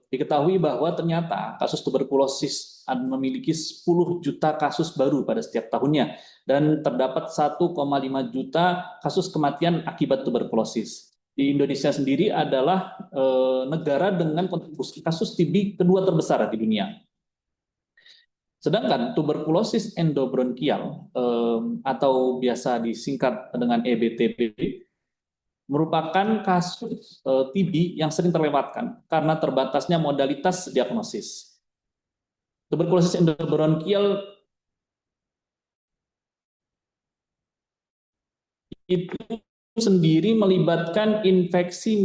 diketahui bahwa ternyata kasus tuberkulosis memiliki 10 juta kasus baru pada setiap tahunnya, dan terdapat 1,5 juta kasus kematian akibat tuberkulosis. Di Indonesia sendiri adalah negara dengan kontribusi kasus TB kedua terbesar di dunia. Sedangkan tuberkulosis endobronkial atau biasa disingkat dengan EBTB merupakan kasus TB yang sering terlewatkan karena terbatasnya modalitas diagnosis. Tuberkulosis endobronkial itu sendiri melibatkan infeksi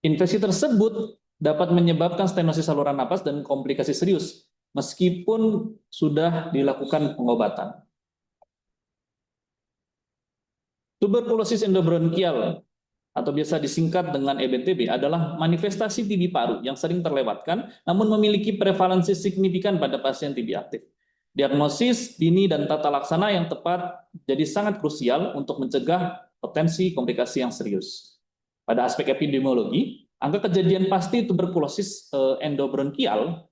Infeksi tersebut dapat menyebabkan stenosis saluran napas dan komplikasi serius, meskipun sudah dilakukan pengobatan. Tuberkulosis endobronkial atau biasa disingkat dengan EBTB adalah manifestasi TB paru yang sering terlewatkan, namun memiliki prevalensi signifikan pada pasien TB aktif. Diagnosis dini dan tata laksana yang tepat jadi sangat krusial untuk mencegah potensi komplikasi yang serius. Pada aspek epidemiologi, angka kejadian pasti tuberkulosis endobronkial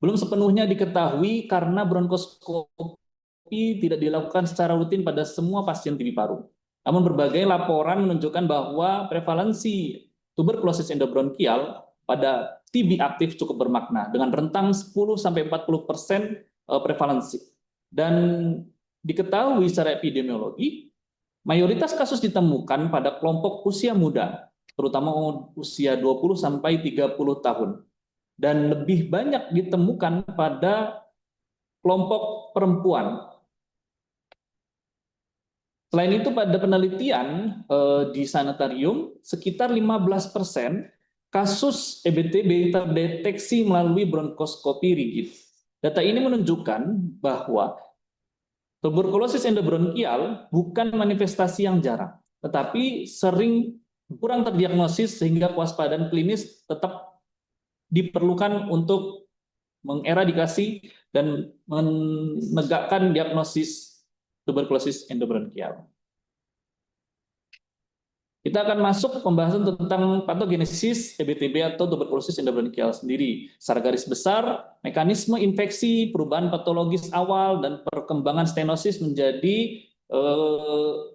belum sepenuhnya diketahui karena bronkoskopi tidak dilakukan secara rutin pada semua pasien TB paru. Namun berbagai laporan menunjukkan bahwa prevalensi tuberkulosis endobronkial pada TB aktif cukup bermakna dengan rentang 10-40% prevalensi. Dan diketahui secara epidemiologi, mayoritas kasus ditemukan pada kelompok usia muda, terutama usia 20-30 tahun. Dan lebih banyak ditemukan pada kelompok perempuan. Selain itu, pada penelitian di sanitarium, sekitar 15% kasus EBTB terdeteksi melalui bronkoskopi rigid. Data ini menunjukkan bahwa tuberkulosis endobronkial bukan manifestasi yang jarang, tetapi sering kurang terdiagnosis sehingga kewaspadaan klinis tetap diperlukan untuk mengeradikasi dan menegakkan diagnosis tuberkulosis endobronkial. Kita akan masuk pembahasan tentang patogenesis EBTB atau tuberkulosis endobronkial sendiri. Secara garis besar, mekanisme infeksi, perubahan patologis awal, dan perkembangan stenosis menjadi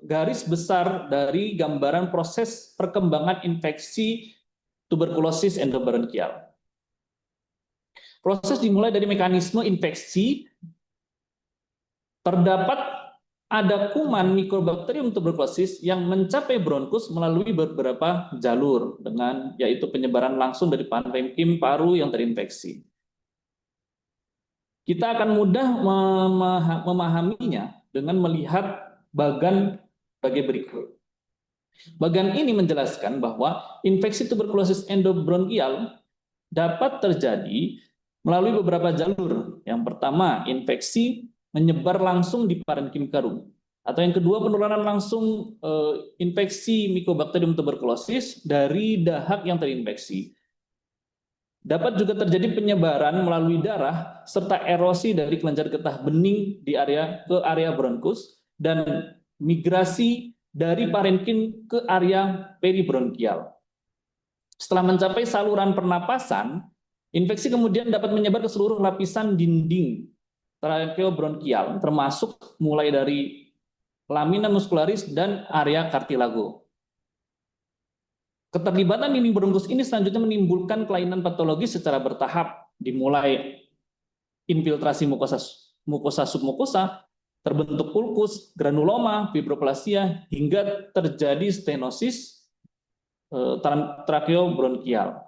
garis besar dari gambaran proses perkembangan infeksi tuberkulosis endobronkial. Proses dimulai dari mekanisme infeksi. Terdapat ada kuman Mycobacterium tuberculosis yang mencapai bronkus melalui beberapa jalur, dengan yaitu penyebaran langsung dari parenkim paru yang terinfeksi. Kita akan mudah memahaminya dengan melihat bagan sebagai berikut. Bagan ini menjelaskan bahwa infeksi tuberkulosis endobronkial dapat terjadi melalui beberapa jalur. Yang pertama, infeksi menyebar langsung di parenkim karung. Atau yang kedua, penularan langsung infeksi Mycobacterium tuberculosis dari dahak yang terinfeksi. Dapat juga terjadi penyebaran melalui darah serta erosi dari kelenjar getah bening ke area bronkus dan migrasi dari parenkim ke area peribronkial. Setelah mencapai saluran pernapasan, infeksi kemudian dapat menyebar ke seluruh lapisan dinding tracheobronkial, termasuk mulai dari lamina muscularis dan area cartilago. Keterlibatan dinding bronkus ini selanjutnya menimbulkan kelainan patologis secara bertahap, dimulai infiltrasi mukosa submukosa, terbentuk ulkus, granuloma, fibroplasia, hingga terjadi stenosis tracheobronkial.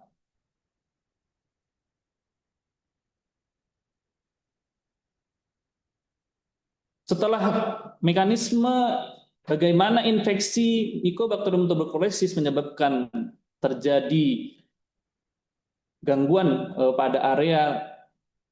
Setelah mekanisme bagaimana infeksi Mycobacterium tuberculosis menyebabkan terjadi gangguan pada area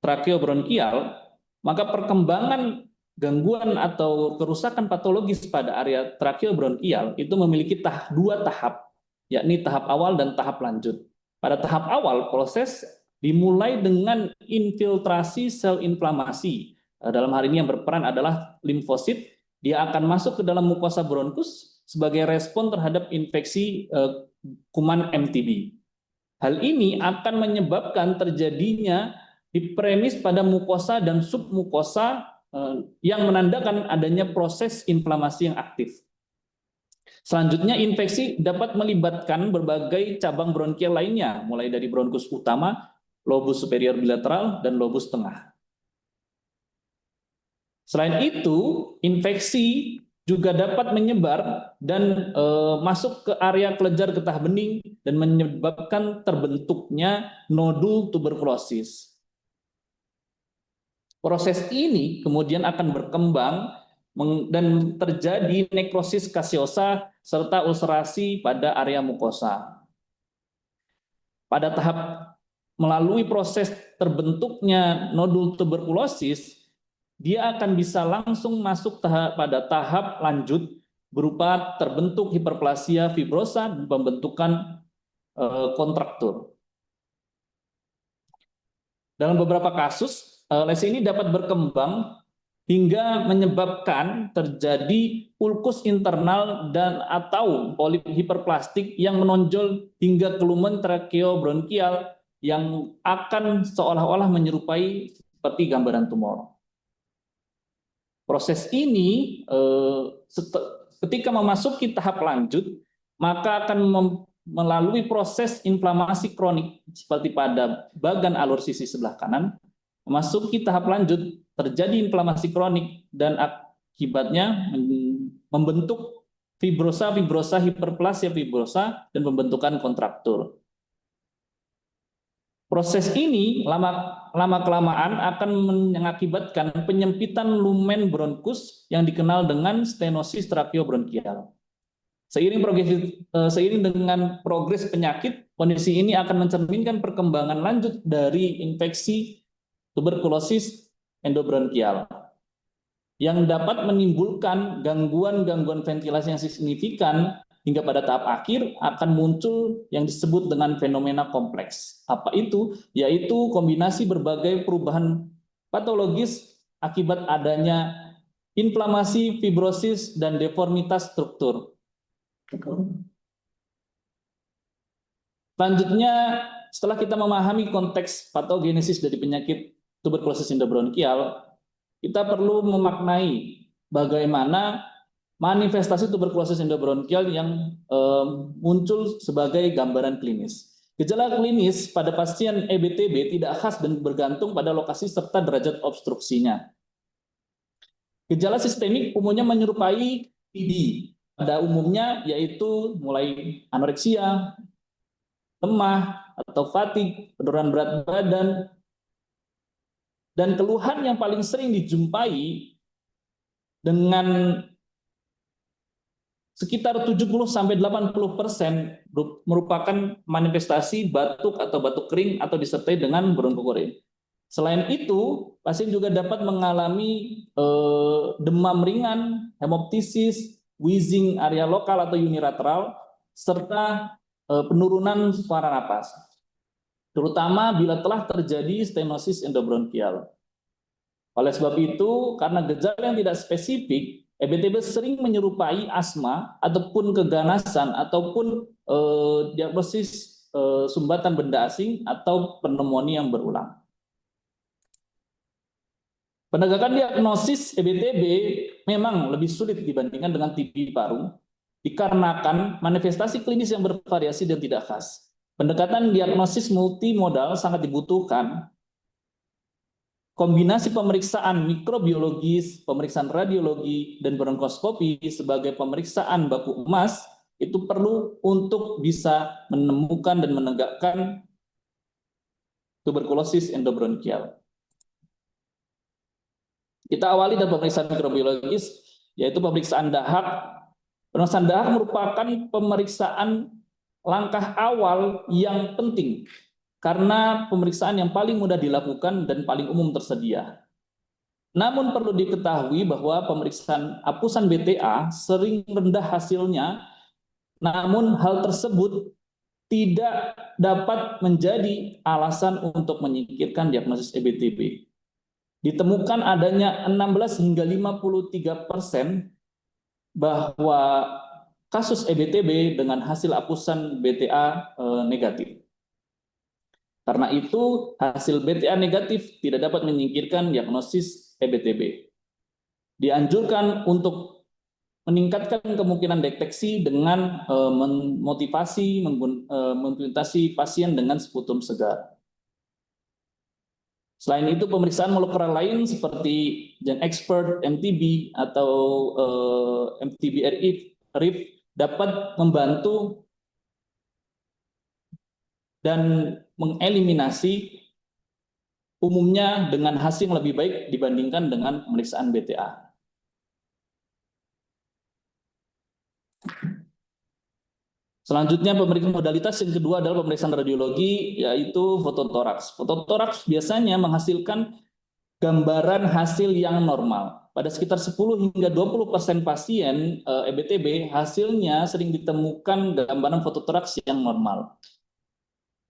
tracheobronkial, maka perkembangan gangguan atau kerusakan patologis pada area tracheobronkial itu memiliki dua tahap, yakni tahap awal dan tahap lanjut. Pada tahap awal, proses dimulai dengan infiltrasi sel inflamasi. Dalam hal ini yang berperan adalah limfosit. Dia akan masuk ke dalam mukosa bronkus sebagai respon terhadap infeksi kuman MTB. Hal ini akan menyebabkan terjadinya hiperemis pada mukosa dan submukosa yang menandakan adanya proses inflamasi yang aktif. Selanjutnya, infeksi dapat melibatkan berbagai cabang bronkial lainnya, mulai dari bronkus utama, lobus superior bilateral, dan lobus tengah. Selain itu, infeksi juga dapat menyebar dan masuk ke area kelenjar getah bening dan menyebabkan terbentuknya nodul tuberkulosis. Proses ini kemudian akan berkembang dan terjadi nekrosis kaseosa serta ulcerasi pada area mukosa. Pada tahap melalui proses terbentuknya nodul tuberkulosis, dia akan bisa langsung masuk pada tahap lanjut berupa terbentuk hiperplasia fibrosa dan pembentukan kontraktur. Dalam beberapa kasus, lesi ini dapat berkembang hingga menyebabkan terjadi ulkus internal dan atau polip hiperplastik yang menonjol hingga ke lumen trakeobronkial yang akan seolah-olah menyerupai seperti gambaran tumor. Proses ini ketika memasuki tahap lanjut maka akan melalui proses inflamasi kronik seperti pada bagan alur sisi sebelah kanan. Memasuki tahap lanjut, terjadi inflamasi kronik dan akibatnya membentuk fibrosa, hiperplasia fibrosa, dan pembentukan kontraktur. Proses ini lama-kelamaan akan mengakibatkan penyempitan lumen bronkus yang dikenal dengan stenosis trakeobronkial. Seiring dengan progres penyakit, kondisi ini akan mencerminkan perkembangan lanjut dari infeksi tuberkulosis endobronkial yang dapat menimbulkan gangguan ventilasi yang signifikan hingga pada tahap akhir akan muncul yang disebut dengan fenomena kompleks. Apa itu? Yaitu kombinasi berbagai perubahan patologis akibat adanya inflamasi, fibrosis, dan deformitas struktur. Selanjutnya, setelah kita memahami konteks patogenesis dari penyakit tuberkulosis endobronkial, kita perlu memaknai bagaimana manifestasi tuberkulosis endobronkial yang muncul sebagai gambaran klinis. Gejala klinis pada pasien EBTB tidak khas dan bergantung pada lokasi serta derajat obstruksinya. Gejala sistemik umumnya menyerupai TB. Pada umumnya yaitu mulai anoreksia, lemah atau fatigue, penurunan berat badan, dan keluhan yang paling sering dijumpai dengan sekitar 70–80% merupakan manifestasi batuk atau batuk kering atau disertai dengan bronkokorin. Selain itu, pasien juga dapat mengalami demam ringan, hemoptisis, wheezing area lokal atau unilateral, serta penurunan suara napas, terutama bila telah terjadi stenosis endobronkial. Oleh sebab itu, karena gejala yang tidak spesifik, EBTB sering menyerupai asma ataupun keganasan ataupun diagnosis sumbatan benda asing atau pneumonia yang berulang. Penegakan diagnosis EBTB memang lebih sulit dibandingkan dengan TB paru dikarenakan manifestasi klinis yang bervariasi dan tidak khas. Pendekatan diagnosis multimodal sangat dibutuhkan. Kombinasi pemeriksaan mikrobiologis, pemeriksaan radiologi, dan bronkoskopi sebagai pemeriksaan baku emas itu perlu untuk bisa menemukan dan menegakkan tuberkulosis endobronkial. Kita awali dari pemeriksaan mikrobiologis, yaitu pemeriksaan dahak. Pemeriksaan dahak merupakan pemeriksaan langkah awal yang penting karena pemeriksaan yang paling mudah dilakukan dan paling umum tersedia. Namun perlu diketahui bahwa pemeriksaan apusan BTA sering rendah hasilnya, namun hal tersebut tidak dapat menjadi alasan untuk menyingkirkan diagnosis EBTB. Ditemukan adanya 16–53% bahwa kasus EBTB dengan hasil hapusan BTA negatif. Karena itu, hasil BTA negatif tidak dapat menyingkirkan diagnosis EBTB. Dianjurkan untuk meningkatkan kemungkinan deteksi dengan memotivasi memfasilitasi pasien dengan sputum segar. Selain itu, pemeriksaan molekuler lain seperti GenExpert, MTB atau MTB-RIF dapat membantu dan mengeliminasi umumnya dengan hasil yang lebih baik dibandingkan dengan pemeriksaan BTA. Selanjutnya, pemeriksaan modalitas yang kedua adalah pemeriksaan radiologi, yaitu fototoraks. Fototoraks biasanya menghasilkan gambaran hasil yang normal. Pada sekitar 10 hingga 20% pasien EBTB, hasilnya sering ditemukan gambaran fototoraks yang normal.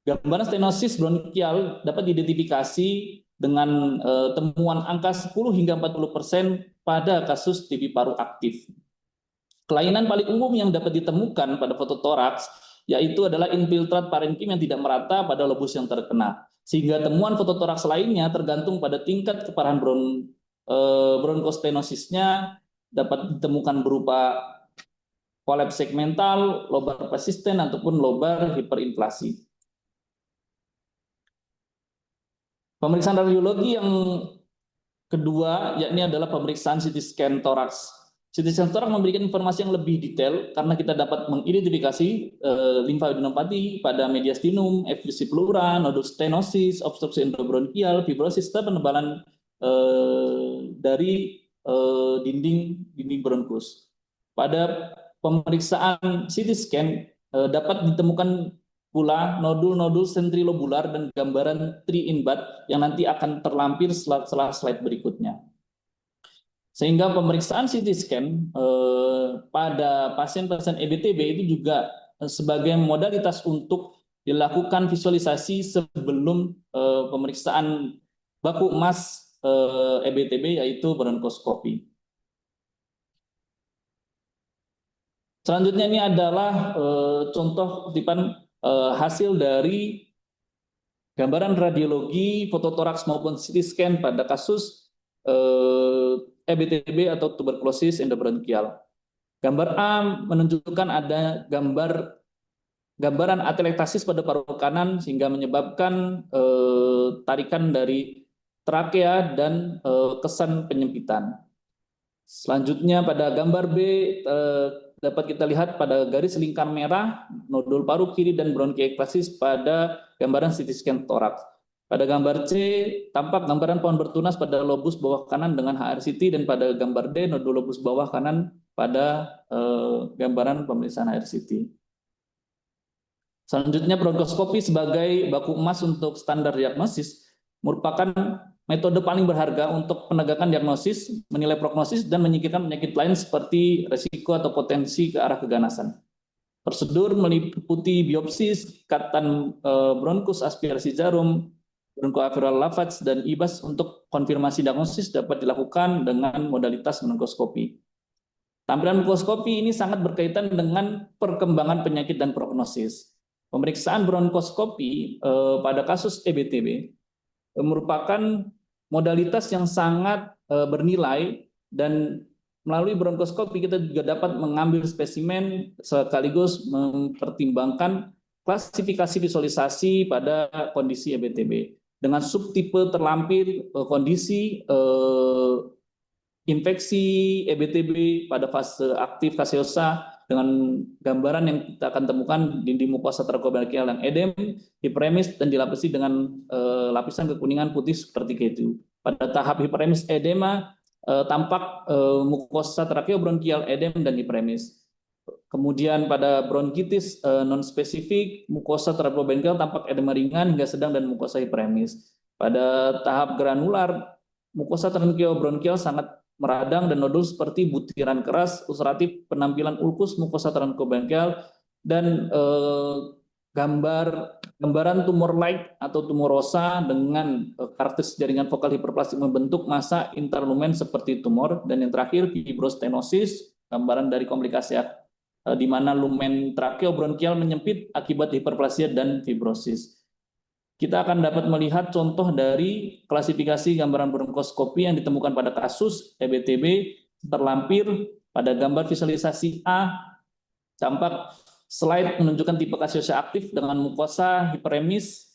Gambaran stenosis bronkial dapat diidentifikasi dengan temuan angka 10 hingga 40% pada kasus TB paru aktif. Kelainan paling umum yang dapat ditemukan pada fototoraks yaitu adalah infiltrat parenkim yang tidak merata pada lobus yang terkena. Sehingga temuan fototoraks lainnya tergantung pada tingkat keparahan bronkostenosisnya dapat ditemukan berupa kolaps segmental, lobar persisten ataupun lobar hiperinflasi. Pemeriksaan radiologi yang kedua yakni adalah pemeriksaan CT scan toraks. CT scan toraks memberikan informasi yang lebih detail karena kita dapat mengidentifikasi limfadenopati pada mediastinum, effusi pleura, nodul stenosis, obstruksi endobronkial, fibrosis, penebalan dari dinding bronkus. Pada pemeriksaan CT scan dapat ditemukan pula nodul-nodul sentrilobular dan gambaran 3-in-BUT yang nanti akan terlampir setelah slide berikutnya. Sehingga pemeriksaan CT scan pada pasien-pasien EBTB itu juga sebagai modalitas untuk dilakukan visualisasi sebelum pemeriksaan baku emas EBTB, yaitu bronkoskopi. Selanjutnya ini adalah contoh kutipan hasil dari gambaran radiologi fototoraks maupun CT scan pada kasus EBTB atau tuberkulosis endobronkial. Gambar A menunjukkan ada gambaran atelektasis pada paru kanan sehingga menyebabkan tarikan dari trakea dan kesan penyempitan. Selanjutnya pada gambar B dapat kita lihat pada garis lingkar merah nodul paru kiri dan bronkiektasis pada gambaran CT scan toraks. Pada gambar C tampak gambaran pohon bertunas pada lobus bawah kanan dengan HRCT, dan pada gambar D nodul lobus bawah kanan pada gambaran pemeriksaan HRCT. Selanjutnya, bronkoskopi sebagai baku emas untuk standar diagnosis merupakan metode paling berharga untuk penegakan diagnosis, menilai prognosis, dan menyingkirkan penyakit lain seperti resiko atau potensi ke arah keganasan. Prosedur meliputi biopsi, ikatan bronkus, aspirasi jarum, bronkoalveolar lavage, dan IBAS. Untuk konfirmasi diagnosis dapat dilakukan dengan modalitas bronkoskopi. Tampilan bronkoskopi ini sangat berkaitan dengan perkembangan penyakit dan prognosis. Pemeriksaan bronkoskopi pada kasus EBTB merupakan modalitas yang sangat bernilai, dan melalui bronkoskopi kita juga dapat mengambil spesimen sekaligus mempertimbangkan klasifikasi visualisasi pada kondisi EBTB dengan subtipe terlampir kondisi infeksi EBTB pada fase aktif kaseosa dengan gambaran yang kita akan temukan di mukosa tracheobronchial yang edem, hiperemis, dan dilapisi dengan lapisan kekuningan putih seperti keju. Pada tahap hiperemis edema tampak mukosa tracheobronchial edem dan hiperemis. Kemudian pada bronkitis non-spesifik, mukosa tracheobronchial tampak edema ringan hingga sedang dan mukosa hiperemis. Pada tahap granular, mukosa tracheobronchial sangat meradang dan nodul seperti butiran keras, ulceratif, penampilan ulkus mukosa tracheobronchial, dan gambaran tumor light atau tumorosa dengan karakteristik jaringan vokal hiperplastik membentuk massa interlumen seperti tumor. Dan yang terakhir, fibrostenosis, gambaran dari komplikasi di mana lumen trakeobronkial menyempit akibat hiperplasia dan fibrosis. Kita akan dapat melihat contoh dari klasifikasi gambaran bronkoskopi yang ditemukan pada kasus EBTB terlampir pada gambar visualisasi A. Tampak slide menunjukkan tipe kasiosa aktif dengan mukosa hiperemis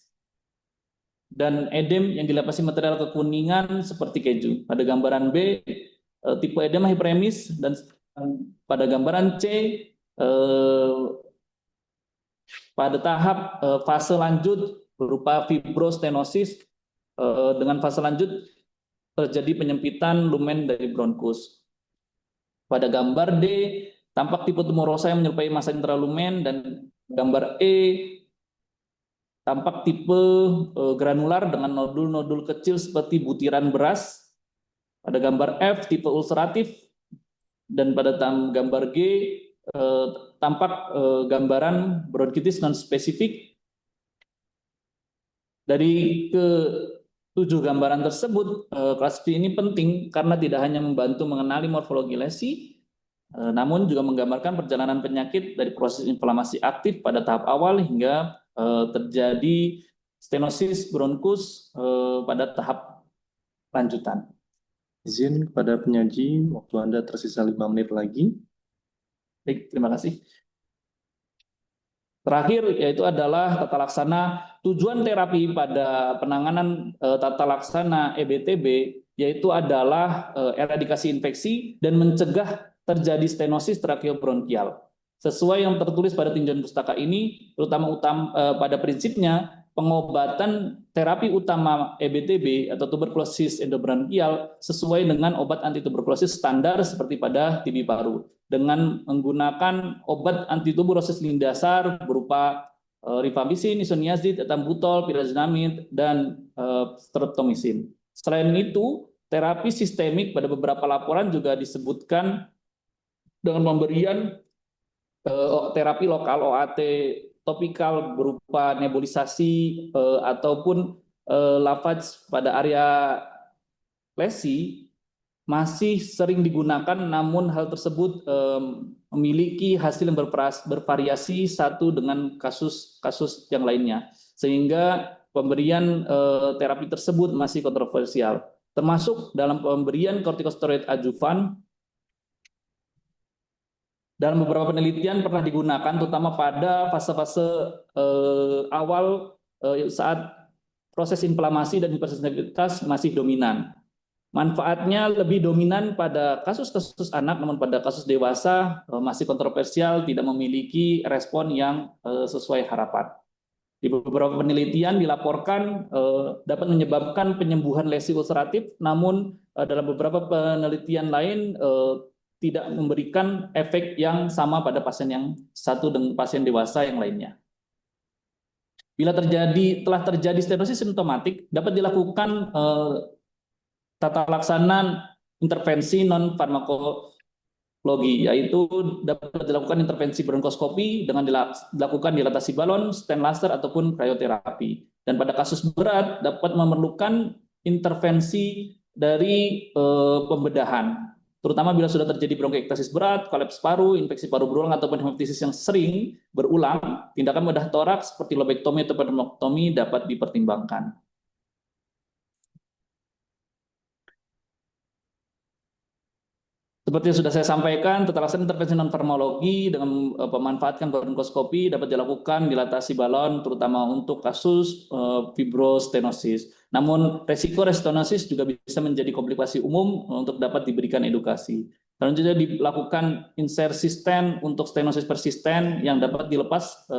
dan edem yang dilapisi material kekuningan seperti keju. Pada gambaran B, tipe edema hiperemis, dan pada gambaran C, pada tahap fase lanjut berupa fibrostenosis, dengan fase lanjut terjadi penyempitan lumen dari bronkus. Pada gambar D, tampak tipe tumorosa yang menyerupai massa intralumen, dan gambar E tampak tipe granular dengan nodul-nodul kecil seperti butiran beras. Pada gambar F, tipe ulceratif, dan pada gambar G tampak gambaran bronkitis non-spesifik. Dari ke-7 gambaran tersebut, klasifikasi ini penting karena tidak hanya membantu mengenali morfologi lesi, namun juga menggambarkan perjalanan penyakit dari proses inflamasi aktif pada tahap awal hingga terjadi stenosis bronkus pada tahap lanjutan. Izin kepada penyaji, waktu Anda tersisa 5 menit lagi. Baik, terima kasih. Terakhir yaitu adalah tata laksana. Tujuan terapi pada penanganan tata laksana EBTB yaitu adalah eradikasi infeksi dan mencegah terjadi stenosis trakeobronkial. Sesuai yang tertulis pada tinjauan pustaka ini, terutama pada prinsipnya pengobatan terapi utama EBTB atau tuberkulosis endobronkial sesuai dengan obat antituberkulosis standar seperti pada TB paru, dengan menggunakan obat antituberosis lini dasar berupa rifampicin, isoniazid, etambutol, pyrazinamide, dan streptomycin. Selain itu, terapi sistemik pada beberapa laporan juga disebutkan dengan pemberian terapi lokal OAT topikal berupa nebulisasi ataupun lavage pada area lesi masih sering digunakan, namun hal tersebut memiliki hasil yang bervariasi satu dengan kasus-kasus yang lainnya, sehingga pemberian terapi tersebut masih kontroversial, termasuk dalam pemberian kortikosteroid adjuvan. Dalam beberapa penelitian pernah digunakan, terutama pada fase-fase awal saat proses inflamasi dan hipersensitivitas masih dominan. Manfaatnya lebih dominan pada kasus-kasus anak, namun pada kasus dewasa masih kontroversial, tidak memiliki respon yang sesuai harapan. Di beberapa penelitian dilaporkan dapat menyebabkan penyembuhan lesi ulceratif, namun dalam beberapa penelitian lain tidak memberikan efek yang sama pada pasien yang satu dengan pasien dewasa yang lainnya. Bila telah terjadi stenosis simptomatik, dapat dilakukan tata laksana intervensi non farmakologi, yaitu dapat dilakukan intervensi bronkoskopi dengan dilakukan dilatasi balon, stent laser, ataupun krioterapi. Dan pada kasus berat dapat memerlukan intervensi dari pembedahan, terutama bila sudah terjadi bronkiektasis berat, kolaps paru, infeksi paru berulang, ataupun hemoptisis yang sering berulang. Tindakan bedah toraks seperti lobektomi atau pneumektomi dapat dipertimbangkan. Seperti yang sudah saya sampaikan, tata laksana intervensi non-farmakologi dengan memanfaatkan bronkoskopi dapat dilakukan dilatasi balon, terutama untuk kasus fibrostenosis. Namun, resiko stenosis juga bisa menjadi komplikasi umum untuk dapat diberikan edukasi. Selanjutnya dilakukan insersi stent untuk stenosis persisten yang dapat dilepas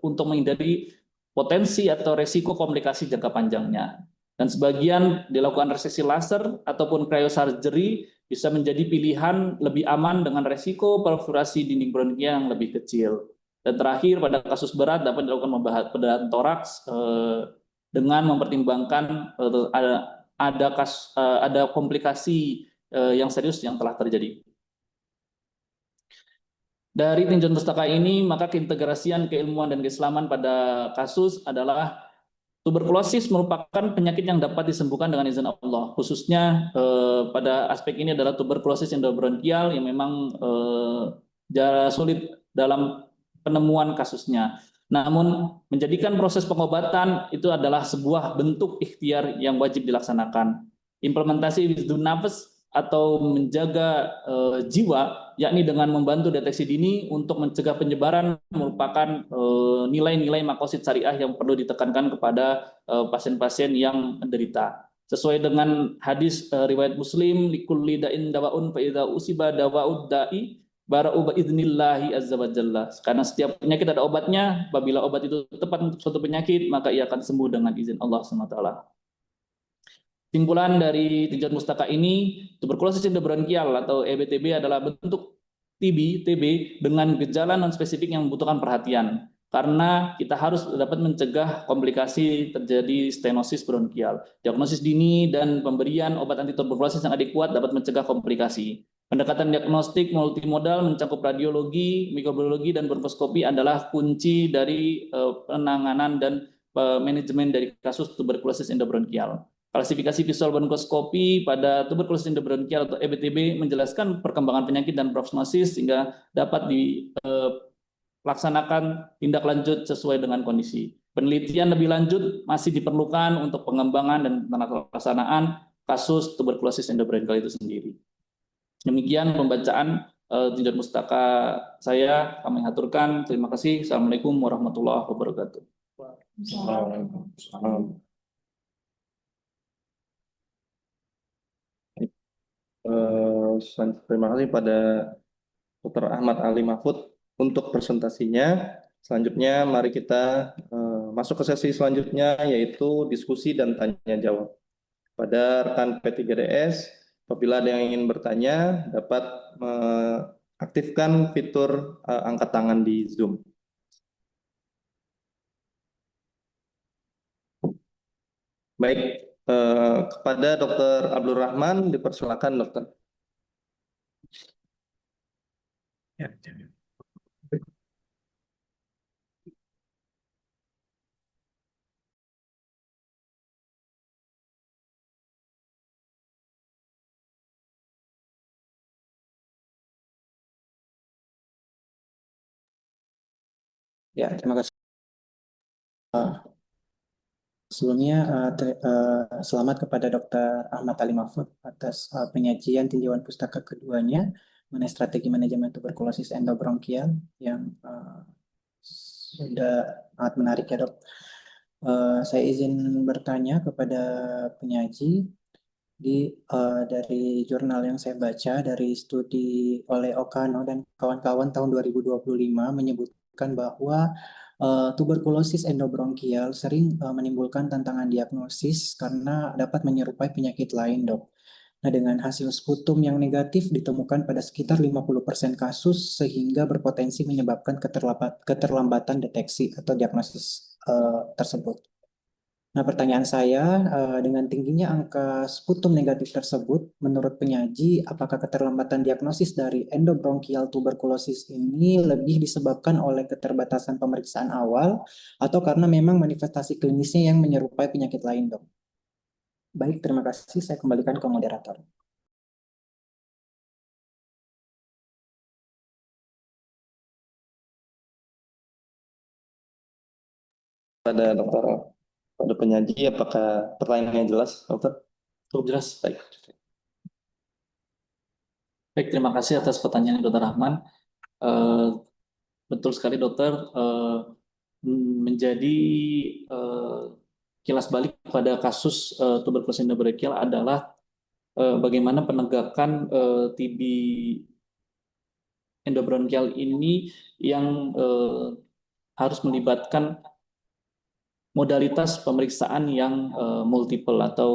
untuk menghindari potensi atau resiko komplikasi jangka panjangnya. Dan sebagian dilakukan resesi laser ataupun cryosurgery bisa menjadi pilihan lebih aman dengan resiko perforasi dinding bronkia yang lebih kecil. Dan terakhir, pada kasus berat dapat dilakukan pembedahan toraks dengan mempertimbangkan ada komplikasi yang serius yang telah terjadi. Dari tinjauan pustaka ini, maka keintegrasian keilmuan dan keislaman pada kasus adalah tuberkulosis merupakan penyakit yang dapat disembuhkan dengan izin Allah. Khususnya pada aspek ini adalah tuberkulosis endobronkial yang memang sulit dalam penemuan kasusnya. Namun menjadikan proses pengobatan itu adalah sebuah bentuk ikhtiar yang wajib dilaksanakan. Implementasi wisdom nafas atau menjaga jiwa, yakni dengan membantu deteksi dini untuk mencegah penyebaran, merupakan nilai-nilai makosid syariah yang perlu ditekankan kepada pasien-pasien yang menderita. Sesuai dengan hadis riwayat Muslim, likulli da'in dawaun fa idza usiba dawa'ud da'i bara'u biidnillahi azza wa jalla. Karena setiap penyakit ada obatnya, apabila obat itu tepat untuk suatu penyakit, maka ia akan sembuh dengan izin Allah SWT. Kesimpulan dari tinjauan mustaka ini, tuberkulosis endobronkial atau EBTB adalah bentuk TB dengan gejala non-spesifik yang membutuhkan perhatian. Karena kita harus dapat mencegah komplikasi terjadi stenosis bronkial. Diagnosis dini dan pemberian obat anti tuberkulosis yang adekuat dapat mencegah komplikasi. Pendekatan diagnostik multimodal mencakup radiologi, mikrobiologi, dan bronkoskopi adalah kunci dari penanganan dan manajemen dari kasus tuberkulosis endobronkial. Klasifikasi visual bronkoskopi pada tuberkulosis endobronkial atau EBTB menjelaskan perkembangan penyakit dan prognosis sehingga dapat dilaksanakan tindak lanjut sesuai dengan kondisi. Penelitian lebih lanjut masih diperlukan untuk pengembangan dan pelaksanaan kasus tuberkulosis endobronkial itu sendiri. Demikian pembacaan tinjauan mustaka saya, kami aturkan. Terima kasih. Assalamualaikum warahmatullahi wabarakatuh. Waalaikumsalam. Terima kasih pada Dr. Ahmad Ali Mahfud untuk presentasinya. Selanjutnya mari kita masuk ke sesi selanjutnya, yaitu diskusi dan tanya jawab. Pada rekan P3DS, apabila ada yang ingin bertanya, dapat mengaktifkan fitur angkat tangan di Zoom. Baik, kepada Dr. Abdul Rahman, dipersilakan dokter. Ya, terima kasih. Sebelumnya, selamat kepada Dr. Ahmad Ali Mahfud atas penyajian tinjauan pustaka keduanya mengenai strategi manajemen tuberkulosis endobronkial yang sudah sangat menarik ya dok. Saya izin bertanya kepada penyaji dari jurnal yang saya baca dari studi oleh Okano dan kawan-kawan tahun 2025 menyebutkan bahwa tuberkulosis endobronkial sering menimbulkan tantangan diagnosis karena dapat menyerupai penyakit lain, dok. Nah, dengan hasil sputum yang negatif ditemukan pada sekitar 50% kasus sehingga berpotensi menyebabkan keterlambatan deteksi atau diagnosis tersebut. Nah, pertanyaan saya, dengan tingginya angka sputum negatif tersebut, menurut penyaji, apakah keterlambatan diagnosis dari endobronkial tuberkulosis ini lebih disebabkan oleh keterbatasan pemeriksaan awal atau karena memang manifestasi klinisnya yang menyerupai penyakit lain, dok? Baik, terima kasih. Saya kembalikan ke moderator. Pada dokter, pada penyaji, apakah pertanyaannya jelas, dokter? Cukup jelas. Baik. Baik, terima kasih atas pertanyaan Dr. Rahman. Betul sekali dokter, menjadi kilas balik pada kasus tuberkulosis endobronkial adalah bagaimana penegakan TB endobronkial ini yang harus melibatkan modalitas pemeriksaan yang multiple atau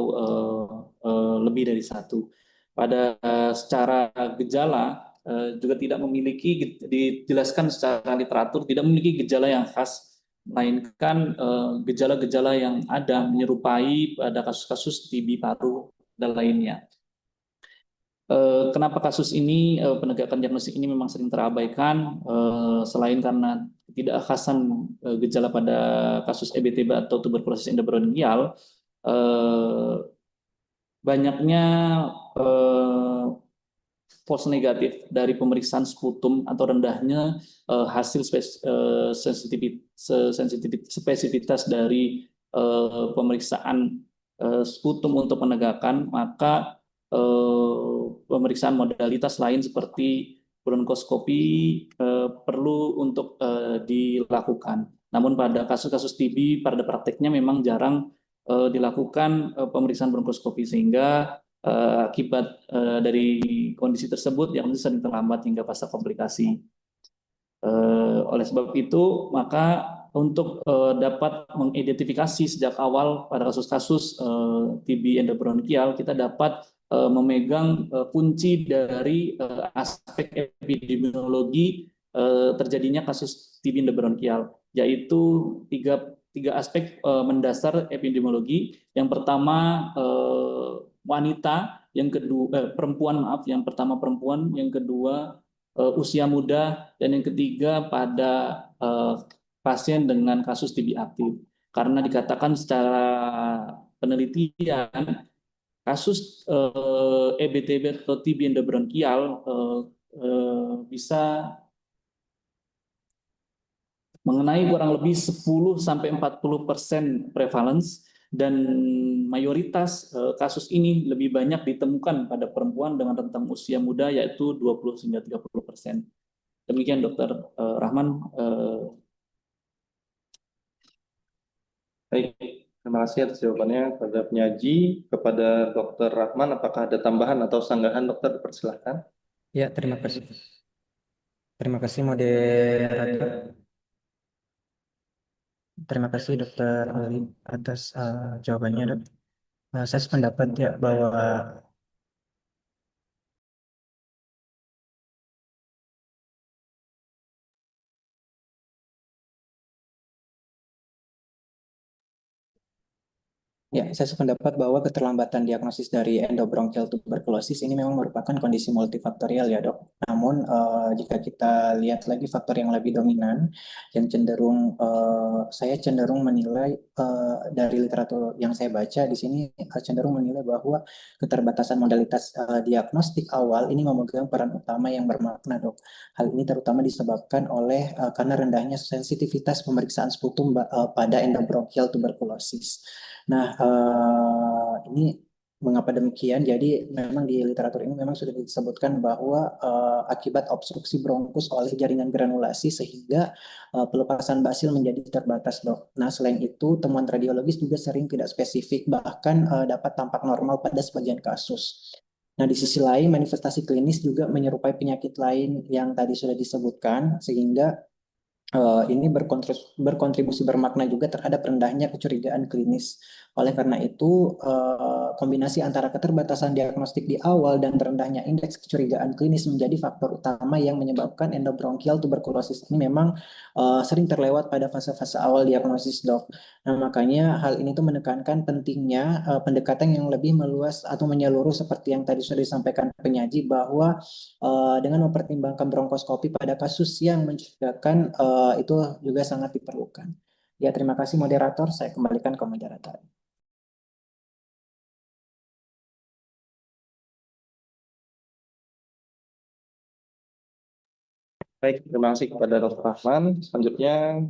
lebih dari satu. Pada secara gejala juga tidak memiliki, dijelaskan secara literatur, tidak memiliki gejala yang khas, melainkan gejala-gejala yang ada menyerupai pada kasus-kasus TB paru dan lainnya. Kenapa kasus ini, penegakan diagnosis ini memang sering terabaikan, selain karena ketidakhasan gejala pada kasus EBTB atau tuberkulosis endobronkial, banyaknya false negatif dari pemeriksaan sputum atau rendahnya hasil spesifitas dari pemeriksaan sputum untuk penegakan, maka pemeriksaan modalitas lain seperti bronkoskopi perlu untuk dilakukan. Namun pada kasus-kasus TB pada prakteknya memang jarang dilakukan pemeriksaan bronkoskopi, sehingga akibat dari kondisi tersebut diagnosis sering terlambat hingga pasca komplikasi. Oleh sebab itu, maka untuk dapat mengidentifikasi sejak awal pada kasus-kasus TB endobronkial, kita dapat memegang kunci dari aspek epidemiologi terjadinya kasus TB endobronkial, yaitu tiga aspek mendasar epidemiologi. Yang pertama wanita, yang kedua perempuan, yang pertama perempuan, yang kedua usia muda, dan yang ketiga pada pasien dengan kasus TB aktif. Karena dikatakan secara penelitian kasus EBTB atau TB endobronkial bisa mengenai kurang lebih 10-40% prevalence, dan mayoritas kasus ini lebih banyak ditemukan pada perempuan dengan rentang usia muda, yaitu 20-30%. Demikian Dr. Rahman. Baik, terima kasih atas jawabannya kepada penyaji. Kepada Dr. Rahman, apakah ada tambahan atau sanggahan, dokter? Persilahkan. Ya, terima kasih. Terima kasih moderator. Terima kasih Dokter Ali atas jawabannya, Dok. Saya sependapat ya bahwa saya sependapat bahwa keterlambatan diagnosis dari endobronchial tuberculosis ini memang merupakan kondisi multifaktorial ya, Dok. Namun jika kita lihat lagi faktor yang lebih dominan, yang cenderung saya cenderung menilai dari literatur yang saya baca di sini cenderung menilai bahwa keterbatasan modalitas diagnostik awal ini memegang peran utama yang bermakna, Dok. Hal ini terutama disebabkan oleh karena rendahnya sensitivitas pemeriksaan sputum pada endobronchial tuberculosis. Nah, ini mengapa demikian? Jadi memang di literatur ini memang sudah disebutkan bahwa akibat obstruksi bronkus oleh jaringan granulasi sehingga pelepasan basil menjadi terbatas, Dok. Nah, selain itu temuan radiologis juga sering tidak spesifik, bahkan dapat tampak normal pada sebagian kasus. Nah, di sisi lain manifestasi klinis juga menyerupai penyakit lain yang tadi sudah disebutkan, sehingga ini berkontribusi bermakna juga terhadap rendahnya kecurigaan klinis. Oleh karena itu, kombinasi antara keterbatasan diagnostik di awal dan rendahnya indeks kecurigaan klinis menjadi faktor utama yang menyebabkan endobronchial tuberkulosis ini memang sering terlewat pada fase-fase awal diagnosis, Dok. Nah, makanya hal ini tuh menekankan pentingnya pendekatan yang lebih meluas atau menyeluruh seperti yang tadi sudah disampaikan penyaji, bahwa dengan mempertimbangkan bronkoskopi pada kasus yang mencurigakan itu juga sangat diperlukan. Ya, terima kasih moderator. Saya kembalikan ke moderator. Baik, terima kasih kepada Dr. Rahman. Selanjutnya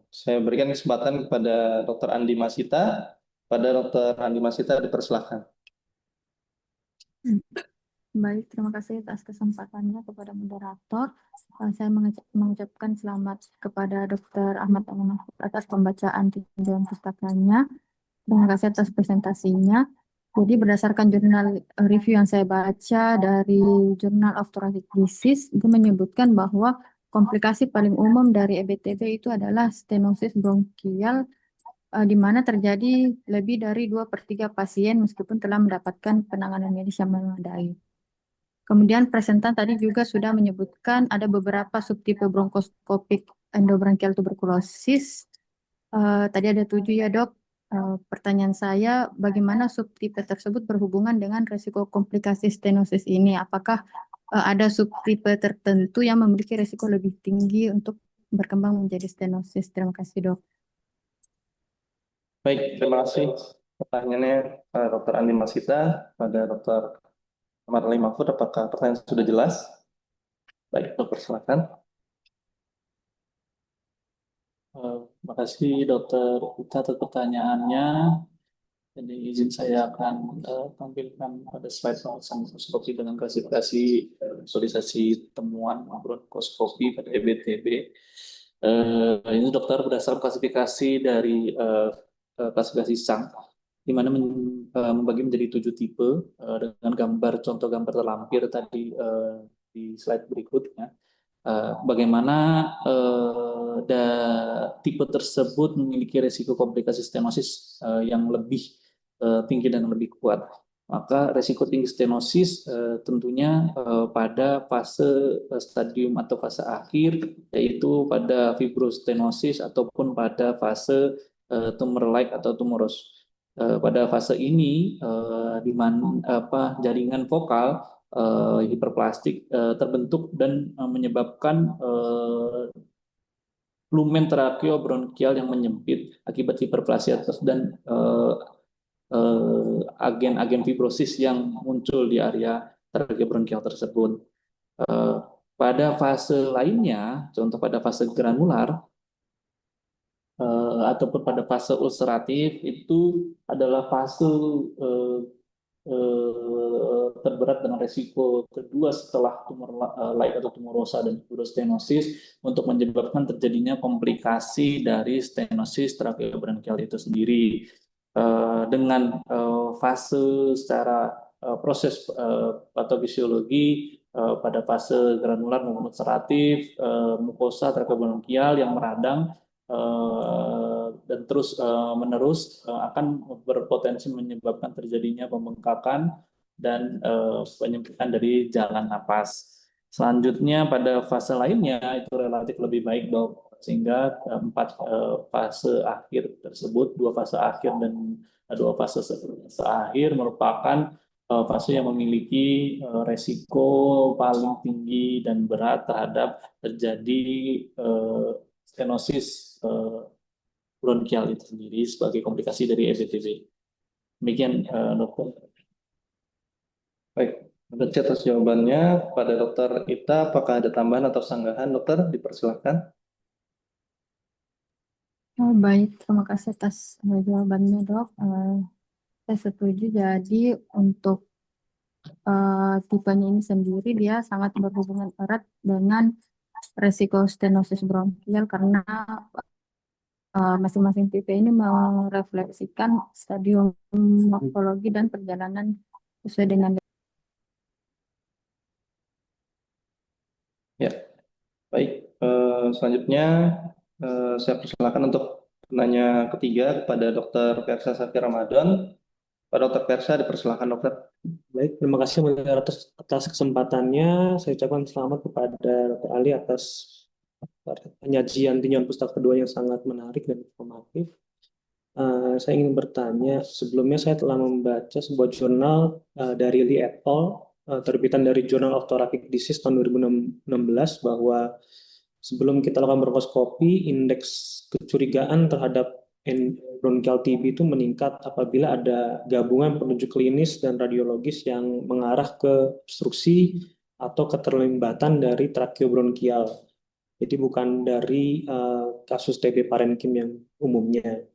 saya berikan kesempatan kepada Dr. Andi Masita. Pada Dr. Andi Masita dipersilahkan. Baik, terima kasih atas kesempatannya kepada moderator. Saya mengucapkan selamat kepada Dr. Ahmad Al-Mahfud atas pembacaan tinjauan pustakanya. Terima kasih atas presentasinya. Jadi berdasarkan jurnal review yang saya baca dari Journal of Thoracic Disease, itu menyebutkan bahwa komplikasi paling umum dari EBTB itu adalah stenosis bronkial, di mana terjadi lebih dari 2/3 pasien meskipun telah mendapatkan penanganan medis yang memadai. Kemudian presentan tadi juga sudah menyebutkan ada beberapa subtipe bronkoskopik endobronchial tuberculosis. Tadi ada 7 ya, Dok. Pertanyaan saya, bagaimana subtipe tersebut berhubungan dengan risiko komplikasi stenosis ini? Apakah ada subtipe tertentu yang memiliki risiko lebih tinggi untuk berkembang menjadi stenosis? Terima kasih, Dok. Baik, terima kasih. Pertanyaannya Dr. Andi Masita pada Dr. Ahmad Ali Mahfud, apakah pertanyaan sudah jelas? Baik, dokter silakan. Terima kasih Dokter Ita atas pertanyaannya. Jadi izin saya akan tampilkan pada slide bronkoskopi dengan klasifikasi visualisasi temuan bronkoskopi pada EBTB. Ini dokter berdasarkan klasifikasi dari klasifikasi SANG, di mana membagi menjadi 7 tipe dengan contoh gambar terlampir tadi di slide berikutnya. Bagaimana tipe tersebut memiliki risiko komplikasi stenosis yang lebih tinggi dan lebih kuat. Maka risiko tinggi stenosis tentunya pada fase stadium atau fase akhir, yaitu pada fibrostenosis ataupun pada fase tumor-like atau tumoros. Pada fase ini di mana jaringan vokal hiperplastik terbentuk dan menyebabkan lumen tracheobronchial yang menyempit akibat hiperplasia dan agen-agen fibrosis yang muncul di area tracheobronchial tersebut. Pada fase lainnya, contoh pada fase granular ataupun pada fase ulceratif, itu adalah fase terberat dengan resiko kedua setelah tumor like atau tumorosa dan fibrostenosis untuk menyebabkan terjadinya komplikasi dari stenosis tracheobronchial itu sendiri. Dengan fase secara proses patofisiologi pada fase granular maupun ulceratif, mukosa tracheobronchial yang meradang dan terus menerus akan berpotensi menyebabkan terjadinya pembengkakan dan penyempitan dari jalan napas. Selanjutnya pada fase lainnya itu relatif lebih baik dok, sehingga 4 fase akhir tersebut, 2 fase akhir dan 2 fase akhir merupakan fase yang memiliki resiko paling tinggi dan berat terhadap terjadi stenosis bronkial itu sendiri sebagai komplikasi dari EBTB. Demikian dokter. Baik, terima kasih atas jawabannya. Pada dokter Ita, apakah ada tambahan atau sanggahan, dokter? Dipersilakan. Oh, baik, terima kasih atas jawabannya dok. Saya setuju. Jadi untuk tipenya ini sendiri dia sangat berhubungan erat dengan resiko stenosis bronkial karena masing-masing tipe ini merefleksikan stadium morfologi dan perjalanan sesuai dengan. Ya, baik. Selanjutnya saya persilakan untuk penanya ketiga kepada Dr. Versa Safi Ramadan. Pak Dr. Versa, dipersilakan dokter. Baik, terima kasih atas kesempatannya. Saya ucapkan selamat kepada Dr. Ali atas penyajian tinjauan pustaka kedua yang sangat menarik dan informatif. Saya ingin bertanya, sebelumnya saya telah membaca sebuah jurnal dari Lee et al., terbitan dari Journal of Thoracic Disease tahun 2016, bahwa sebelum kita lakukan bronkoskopi, indeks kecurigaan terhadap bronchial TB itu meningkat apabila ada gabungan penunjuk klinis dan radiologis yang mengarah ke obstruksi atau keterlambatan dari tracheobronchial. Jadi bukan dari kasus TB parenkim yang umumnya.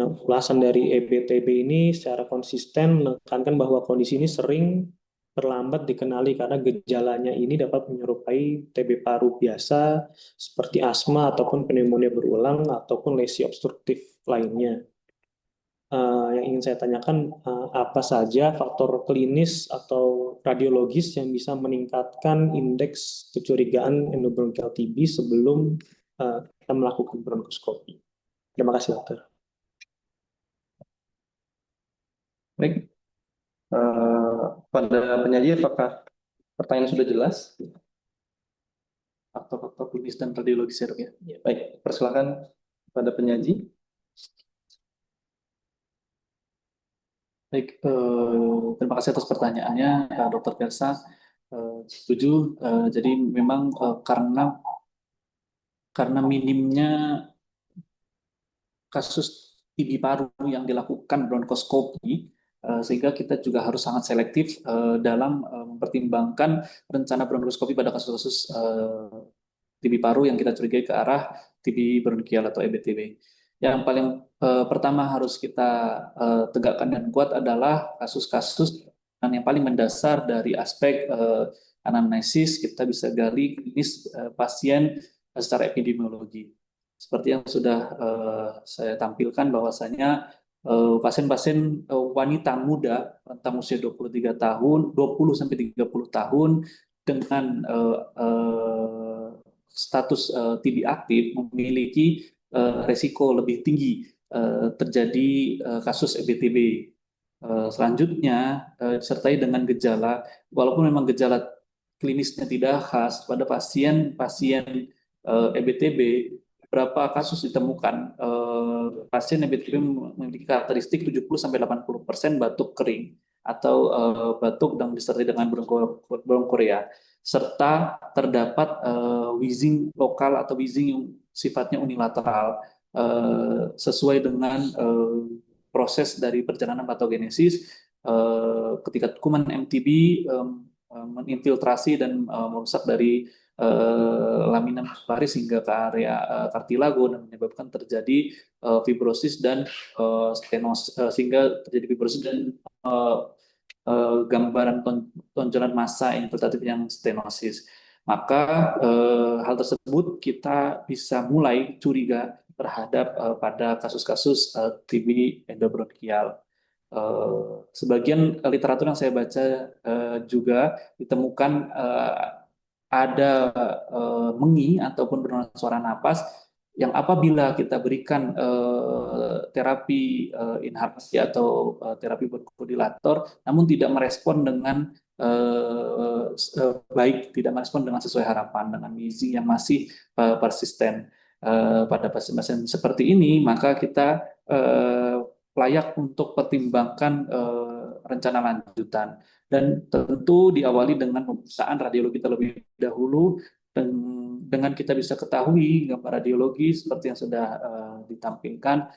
Nah, ulasan dari EBTB ini secara konsisten menekankan bahwa kondisi ini sering terlambat dikenali karena gejalanya ini dapat menyerupai TB paru biasa seperti asma ataupun pneumonia berulang ataupun lesi obstruktif lainnya. Yang ingin saya tanyakan, apa saja faktor klinis atau radiologis yang bisa meningkatkan indeks kecurigaan endobronchial TB sebelum kita melakukan bronkoskopi? Terima kasih dokter. Baik, pada penyaji apakah pertanyaan sudah jelas? Faktor-faktor klinis dan radiologis ya. Baik, persilakan pada penyaji. Baik, terima kasih atas pertanyaannya, Dokter Versa. Setuju. Jadi memang karena minimnya kasus TB paru yang dilakukan bronkoskopi, Sehingga kita juga harus sangat selektif dalam mempertimbangkan rencana bronkoskopi pada kasus-kasus TB paru yang kita curigai ke arah TB bronkial atau EBTB. Yang paling pertama harus kita tegakkan dan kuat adalah kasus-kasus yang paling mendasar dari aspek anamnesis. Kita bisa gali klinis pasien secara epidemiologi. Seperti yang sudah saya tampilkan bahwasanya pasien-pasien wanita muda rentang usia 23 tahun, 20 sampai 30 tahun dengan status TB aktif memiliki resiko lebih tinggi terjadi kasus EBTB. Selanjutnya disertai dengan gejala, walaupun memang gejala klinisnya tidak khas pada pasien-pasien EBTB, beberapa kasus ditemukan pasien EBTB memiliki karakteristik 70-80% batuk kering atau batuk yang disertai dengan bronkorea, serta terdapat wheezing lokal atau wheezing yang sifatnya unilateral sesuai dengan proses dari perjalanan patogenesis ketika kuman MTB menginfiltrasi dan merusak dari lamina muscularis hingga ke area kartilago dan menyebabkan terjadi fibrosis dan stenosis, sehingga terjadi fibrosis dan gambaran tonjolan massa infiltratif yang stenosis. Maka hal tersebut kita bisa mulai curiga terhadap pada kasus-kasus TB endobronkial. Sebagian literatur yang saya baca juga ditemukan ada mengi ataupun penurunan suara napas yang apabila kita berikan terapi inhalasi atau terapi bronchodilator namun tidak merespon dengan baik, tidak merespon dengan sesuai harapan, dengan wheezing yang masih persisten pada pasien-pasien seperti ini, maka kita layak untuk pertimbangkan rencana lanjutan. Dan tentu diawali dengan pemeriksaan radiologi terlebih dahulu, dan dengan kita bisa ketahui gambar radiologi seperti yang sudah ditampilkan,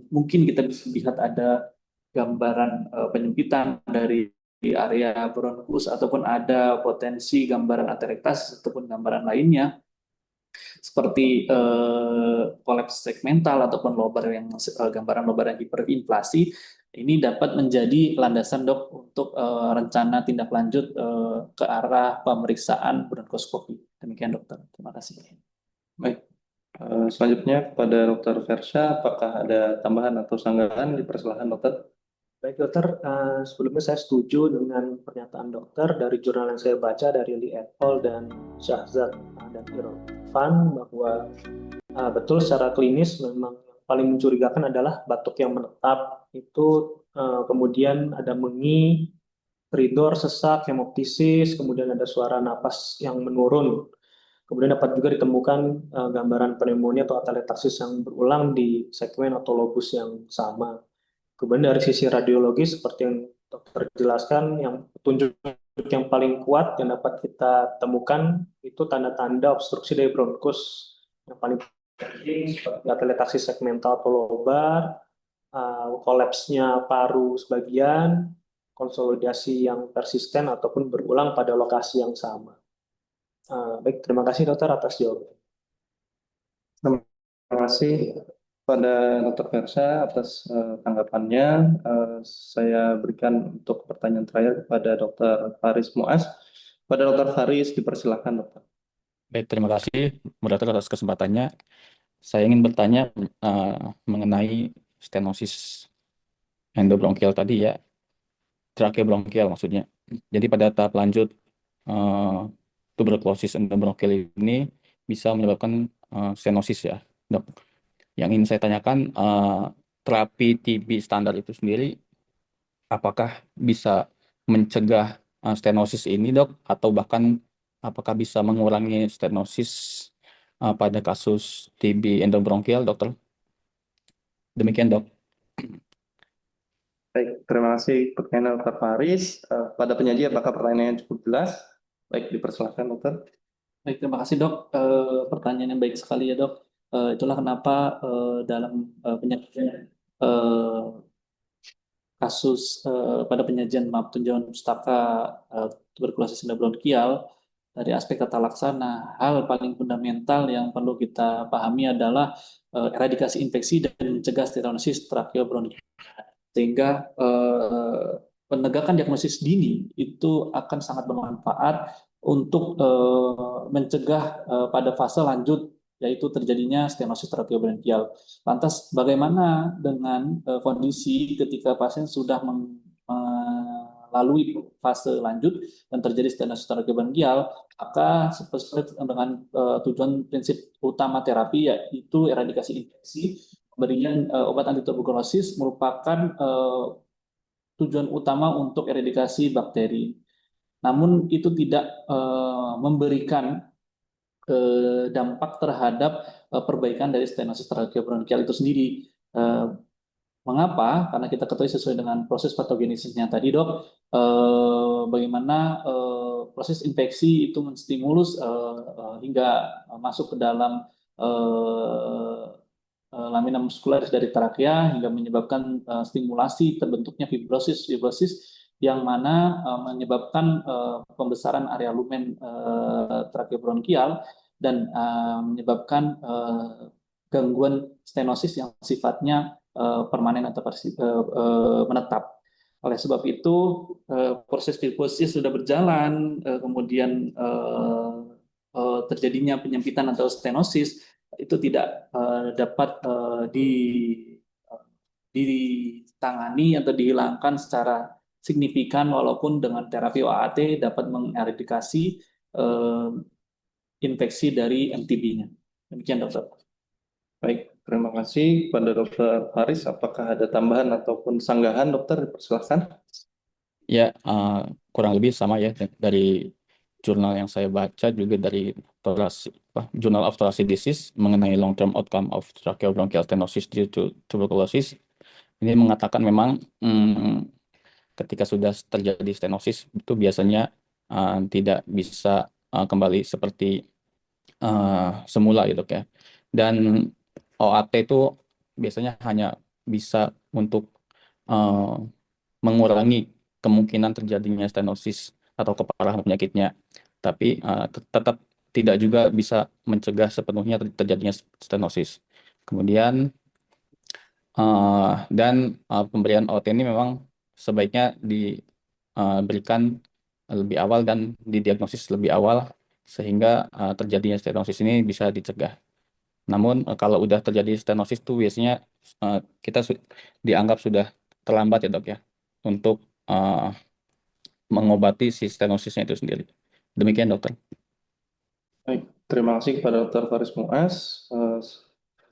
mungkin kita bisa lihat ada gambaran penyempitan dari area bronkus ataupun ada potensi gambaran aterektasis ataupun gambaran lainnya seperti kolaps segmental ataupun lobar yang gambaran lobar yang hiperinflasi. Ini dapat menjadi landasan dok untuk rencana tindak lanjut ke arah pemeriksaan bronkoskopi. Demikian dokter. Terima kasih. Baik. Selanjutnya kepada Dr. Versha, apakah ada tambahan atau sanggahan? Dipersilakan dokter. Baik dokter, sebelumnya saya setuju dengan pernyataan dokter dari jurnal yang saya baca dari Lee et al. Dan Shahzad dan Irfan bahwa betul secara klinis memang paling mencurigakan adalah batuk yang menetap itu, kemudian ada mengi, koridor, sesak, hemoptisis, kemudian ada suara napas yang menurun. Kemudian dapat juga ditemukan gambaran pneumonia atau atelektasis yang berulang di segmen atau lobus yang sama. Kemudian dari sisi radiologi seperti yang dokter jelaskan, yang petunjuk yang paling kuat yang dapat kita temukan itu tanda-tanda obstruksi dari bronkus yang paling penting seperti atelektasis segmental atau lobar, kolapsnya paru sebagian, konsolidasi yang persisten ataupun berulang pada lokasi yang sama. Baik, terima kasih dokter atas jawaban. Terima kasih pada Dr. Versha atas tanggapannya. Saya berikan untuk pertanyaan terakhir kepada Dr. Faris Muaz. Pada Dr. Faris, dipersilakan dokter. Baik, terima kasih moderator atas kesempatannya. Saya ingin bertanya mengenai stenosis endobronkial tadi ya, tracheobronkial maksudnya. Jadi pada tahap lanjut tuberkulosis endobronkial ini bisa menyebabkan stenosis ya, dok. Yang ingin saya tanyakan, terapi TB standar itu sendiri apakah bisa mencegah stenosis ini dok, atau bahkan apakah bisa mengurangi stenosis pada kasus TB endobronkial, dokter? Demikian, dok. Baik, terima kasih pertanyaan Dr. Faris. Pada penyaji, apakah pertanyaannya cukup jelas? Baik, dipersilakan dokter. Baik, terima kasih dok. Pertanyaan yang baik sekali ya dok. Itulah kenapa dalam penyajian kasus pada penyajian tinjauan pustaka tuberkulosis indah bronkial, dari aspek tata laksana, hal paling fundamental yang perlu kita pahami adalah eradikasi infeksi dan mencegah stenosis tracheobronchial. Sehingga penegakan diagnosis dini itu akan sangat bermanfaat untuk mencegah pada fase lanjut, yaitu terjadinya stenosis tracheobronchial. Lantas bagaimana dengan kondisi ketika pasien sudah melalui fase lanjut dan terjadi stenosis tracheobronchial, maka sesuai dengan tujuan prinsip utama terapi, yaitu eradikasi infeksi, pemberian obat antituberkulosis merupakan tujuan utama untuk eradikasi bakteri. Namun itu tidak memberikan dampak terhadap perbaikan dari stenosis tracheobronchial itu sendiri. Mengapa? Karena kita ketahui sesuai dengan proses patogenesisnya tadi, Dok, bagaimana proses infeksi itu menstimulus hingga masuk ke dalam lamina muscularis dari trakea hingga menyebabkan stimulasi terbentuknya fibrosis yang mana menyebabkan pembesaran area lumen tracheobronchial dan menyebabkan gangguan stenosis yang sifatnya permanen atau menetap. Oleh sebab itu, proses fibrosis sudah berjalan, kemudian terjadinya penyempitan atau stenosis itu tidak dapat ditangani atau dihilangkan secara signifikan, walaupun dengan terapi OAT dapat mengeradikasi infeksi dari MTB-nya. Demikian, Dokter. Baik, terima kasih kepada Dokter Faris. Apakah ada tambahan ataupun sanggahan, Dokter? Silakan. Ya, kurang lebih sama ya dari jurnal yang saya baca, juga dari Journal of Thoracic Disease mengenai long-term outcome of tracheobronchial stenosis due to tuberculosis. Ini mengatakan memang ketika sudah terjadi stenosis itu biasanya tidak bisa kembali seperti semula gitu ya. Dan OAT itu biasanya hanya bisa untuk mengurangi kemungkinan terjadinya stenosis atau keparahan penyakitnya, tapi tetap tidak juga bisa mencegah sepenuhnya terjadinya stenosis. Kemudian dan pemberian OAT ini memang sebaiknya diberikan lebih awal dan didiagnosis lebih awal sehingga terjadinya stenosis ini bisa dicegah. Namun kalau udah terjadi stenosis itu biasanya kita dianggap sudah terlambat ya, Dok ya, untuk mengobati si stenosisnya itu sendiri. Demikian, Dokter. Baik, terima kasih kepada Dr. Faris Muaz.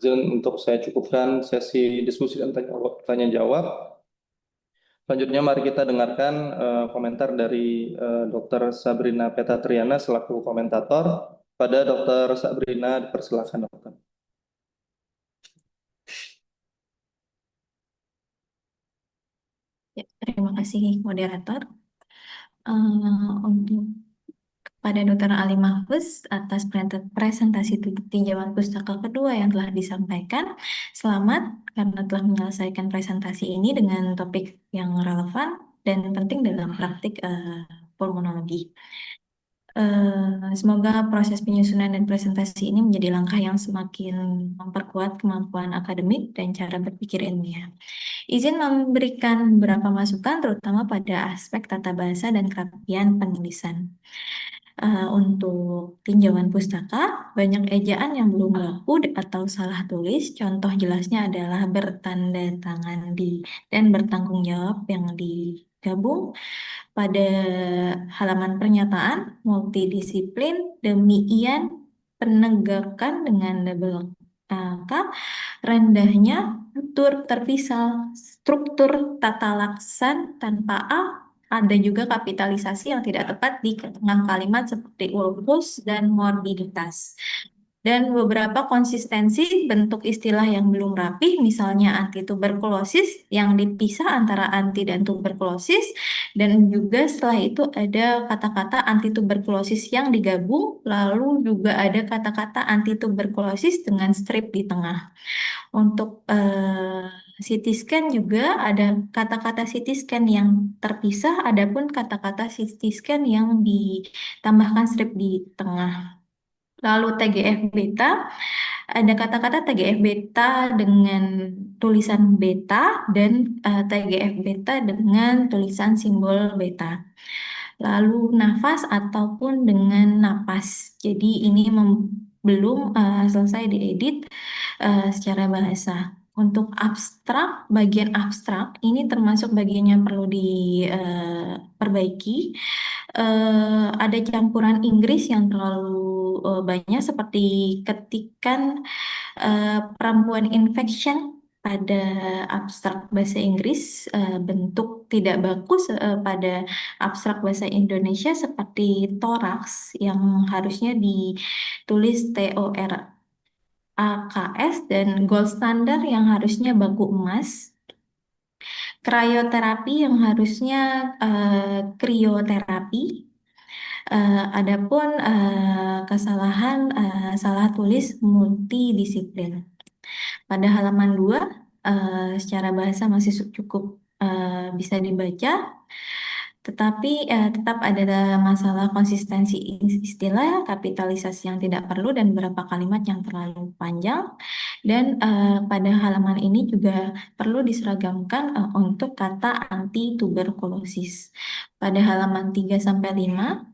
Izin untuk saya cukupkan sesi diskusi dan tanya jawab. Selanjutnya mari kita dengarkan komentar dari Dr. Sabrina Petatriana selaku komentator. Pada Dr. Sabrina, dipersilakan, Dokter. Ya, terima kasih moderator. Untuk kepada Dr. Ali Mahfuz atas presentasi tinjauan pustaka kedua yang telah disampaikan. Selamat karena telah menyelesaikan presentasi ini dengan topik yang relevan dan penting dalam praktik pulmonologi. Semoga proses penyusunan dan presentasi ini menjadi langkah yang semakin memperkuat kemampuan akademik dan cara berpikir ilmiah. Izin memberikan beberapa masukan terutama pada aspek tata bahasa dan kerapian penulisan. Untuk tinjauan pustaka, banyak ejaan yang belum baku atau salah tulis. Contoh jelasnya adalah bertanda tangan dan bertanggung jawab yang digabung pada halaman pernyataan multidisiplin, demikian penegakan dengan double K, rendahnya tutur terpisah, struktur tata laksan tanpa A, ada juga kapitalisasi yang tidak tepat di tengah kalimat seperti ulkus dan morbiditas. Dan beberapa konsistensi bentuk istilah yang belum rapih, misalnya antituberkulosis yang dipisah antara anti dan tuberkulosis, dan juga setelah itu ada kata-kata antituberkulosis yang digabung, lalu juga ada kata-kata antituberkulosis dengan strip di tengah. Untuk CT scan juga ada kata-kata CT scan yang terpisah, adapun kata-kata CT scan yang ditambahkan strip di tengah. Lalu TGF beta, ada kata-kata TGF beta dengan tulisan beta dan TGF beta dengan tulisan simbol beta. Lalu nafas ataupun dengan napas. Jadi ini belum selesai diedit secara bahasa. Untuk abstrak, bagian abstrak ini termasuk bagian yang perlu diperbaiki. Ada campuran Inggris yang terlalu banyak seperti ketikan perempuan infection pada abstrak bahasa Inggris, bentuk tidak bagus pada abstrak bahasa Indonesia seperti toraks yang harusnya ditulis TORAKS dan gold standard yang harusnya baku emas. Krioterapi yang harusnya krioterapi. Adapun kesalahan salah tulis multidisiplin. Pada halaman 2, secara bahasa masih cukup bisa dibaca, tetapi tetap ada masalah konsistensi istilah, kapitalisasi yang tidak perlu, dan beberapa kalimat yang terlalu panjang. Dan pada halaman ini juga perlu diseragamkan untuk kata anti tuberkulosis. Pada halaman 3-5,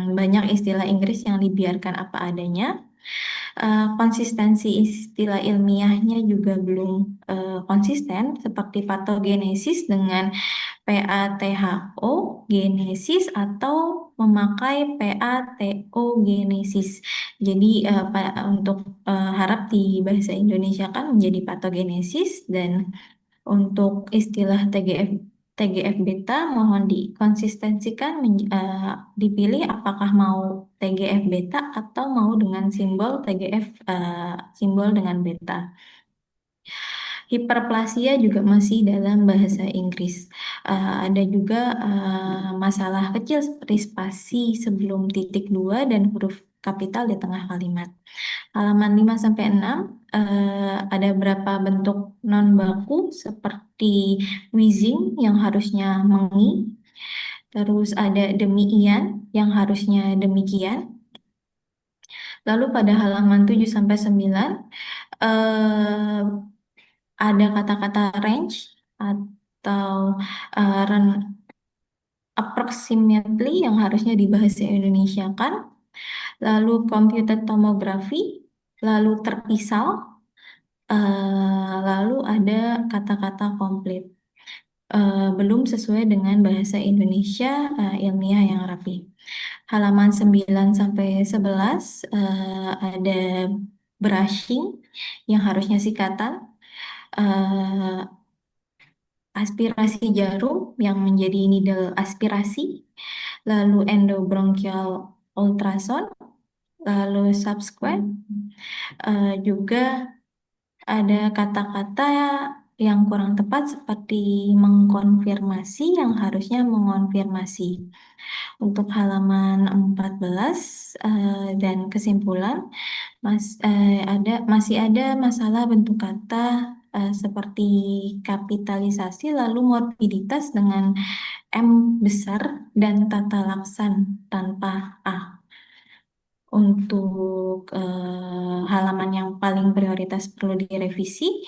banyak istilah Inggris yang dibiarkan apa adanya. Konsistensi istilah ilmiahnya juga belum konsisten, seperti patogenesis dengan PATHO genesis atau memakai PATO-genesis. Jadi untuk harap di bahasa Indonesia kan menjadi patogenesis, dan untuk istilah TGF beta mohon dikonsistensikan, dipilih apakah mau TGF beta atau mau dengan simbol TGF simbol dengan beta. Hiperplasia juga masih dalam bahasa Inggris. Ada juga masalah kecil seperti spasi sebelum titik 2 dan huruf kapital di tengah kalimat. Halaman 5-6 ada beberapa bentuk non baku seperti wheezing yang harusnya mengi. Terus ada demikian yang harusnya demikian. Lalu pada halaman 7-9 ada kata-kata range atau approximately yang harusnya dibahasa Indonesia kan. Lalu computed tomography, lalu terpisah, lalu ada kata-kata komplit. Belum sesuai dengan bahasa Indonesia ilmiah yang rapi. Halaman 9-11 ada brushing yang harusnya sikatan, aspirasi jarum yang menjadi needle aspirasi, lalu endobronchial ultrasound, lalu subsequent. Juga ada kata-kata yang kurang tepat seperti mengkonfirmasi yang harusnya mengonfirmasi. Untuk halaman 14 dan kesimpulan, masih ada masalah bentuk kata seperti kapitalisasi, lalu morbiditas dengan M besar dan tata laksan tanpa A. Untuk halaman yang paling prioritas perlu direvisi,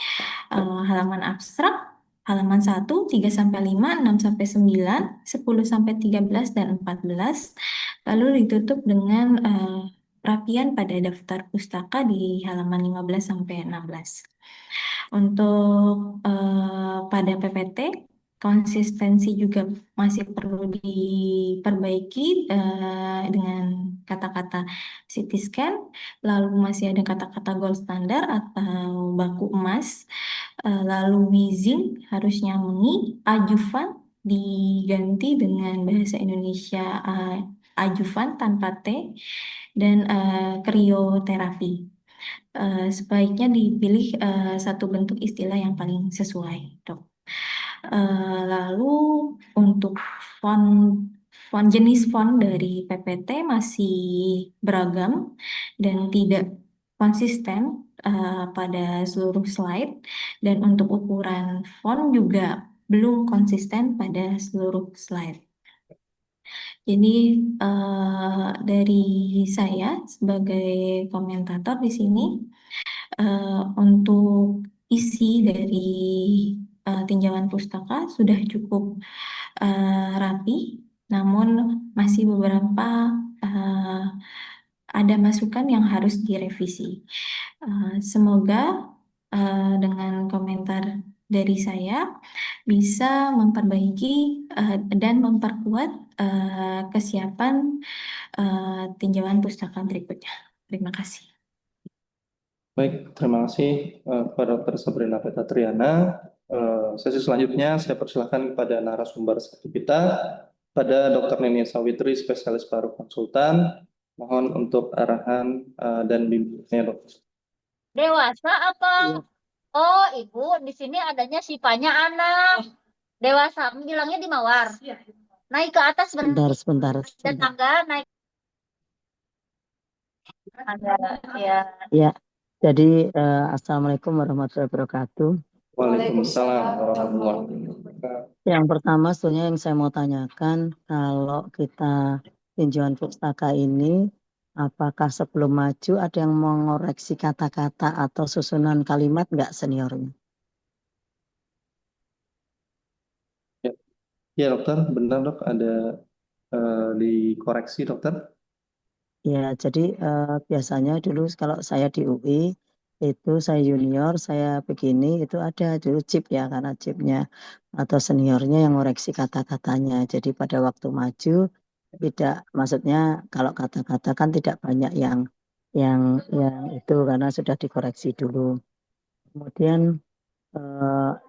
halaman abstrak, halaman 1, 3-5, 6-9, 10-13, dan 14. Lalu ditutup dengan perapian pada daftar pustaka di halaman 15-16. Untuk pada PPT, konsistensi juga masih perlu diperbaiki dengan kata-kata CT scan, lalu masih ada kata-kata gold standard atau baku emas, lalu wheezing harusnya mengi, adjuvan diganti dengan bahasa Indonesia adjuvan tanpa T, dan krioterapi. Sebaiknya dipilih satu bentuk istilah yang paling sesuai, Dok. Lalu untuk jenis font dari PPT masih beragam dan tidak konsisten. pada seluruh slide, dan untuk ukuran font juga belum konsisten pada seluruh slide. Jadi dari saya sebagai komentator di sini, untuk isi dari tinjauan pustaka sudah cukup rapi, namun masih beberapa ada masukan yang harus direvisi. Semoga dengan komentar dari saya bisa memperbaiki dan memperkuat kesiapan tinjauan pustaka berikutnya. Terima kasih. Baik, terima kasih kepada Dr. Sabrina Petatriana. Sesi selanjutnya saya persilakan kepada narasumber satu kita, pada Dr. Nenia Sawitri, spesialis paru konsultan. Mohon untuk arahan dan bimbingannya, Dokter. Dewasa apa? Oh, Ibu, di sini adanya sipanya anak. Dewasa, bilangnya di Mawar. Naik ke atas Sebentar. ada tangga, naik. Ada, ya. Ya, jadi Assalamualaikum warahmatullahi wabarakatuh. Waalaikumsalam warahmatullahi wabarakatuh. Yang pertama sebenarnya yang saya mau tanyakan, kalau kita tinjauan pustaka ini, apakah sebelum maju ada yang mengoreksi kata-kata atau susunan kalimat nggak seniornya? Ya, Dokter, benar, Dok, ada dikoreksi, Dokter. Ya, jadi biasanya dulu kalau saya di UI itu saya junior, saya begini itu ada dulu chip ya, karena chipnya atau seniornya yang ngoreksi kata-katanya. Jadi pada waktu maju tidak, maksudnya kalau kata-kata kan tidak banyak yang itu karena sudah dikoreksi dulu. Kemudian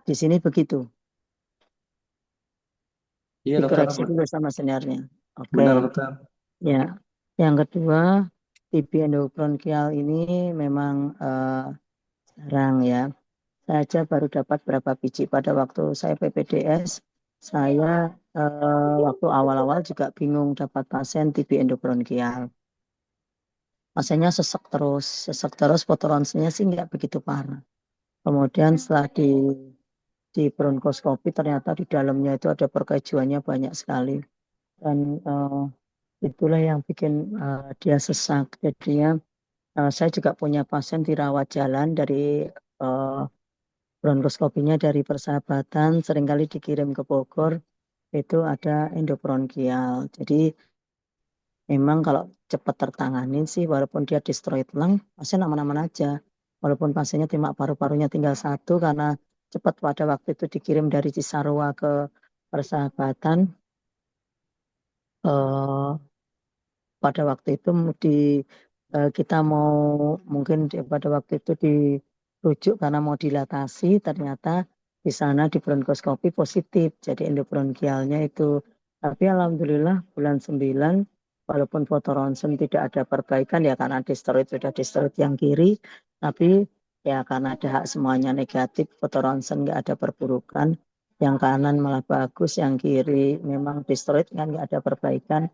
di sini begitu, Iya, Dokter. dikoreksi dulu sama seniornya. Oke. Benar, Dokter. Ya, yang kedua, TB endobronkial ini memang jarang ya. Saya aja baru dapat berapa biji pada waktu saya PPDS. Saya waktu awal-awal juga bingung dapat pasien TB endobronkial. Pasiennya sesek terus, fotoronsennya sih nggak begitu parah. Kemudian setelah di bronkoskopi ternyata di dalamnya itu ada perkejuannya banyak sekali. Dan itulah yang bikin dia sesak. Jadinya saya juga punya pasien dirawat jalan dari bronkoskopinya dari Persahabatan, seringkali dikirim ke Bogor, itu ada endobronkial. Jadi memang kalau cepat tertangani sih, walaupun dia destroyed lung, pasien aman-aman aja. Walaupun pasiennya cuma paru-parunya tinggal satu, karena cepat pada waktu itu dikirim dari Cisarua ke Persahabatan, pada waktu itu kita mau mungkin pada waktu itu dirujuk karena mau dilatasi, ternyata di sana di bronkoskopi positif, jadi endobronkialnya itu. Tapi alhamdulillah bulan 9 walaupun fotoronsen tidak ada perbaikan ya karena disteroid sudah disteroid yang kiri, tapi ya karena ada hak semuanya negatif, fotoronsen nggak ada perburukan, yang kanan malah bagus, yang kiri memang disteroid kan nggak ada perbaikan.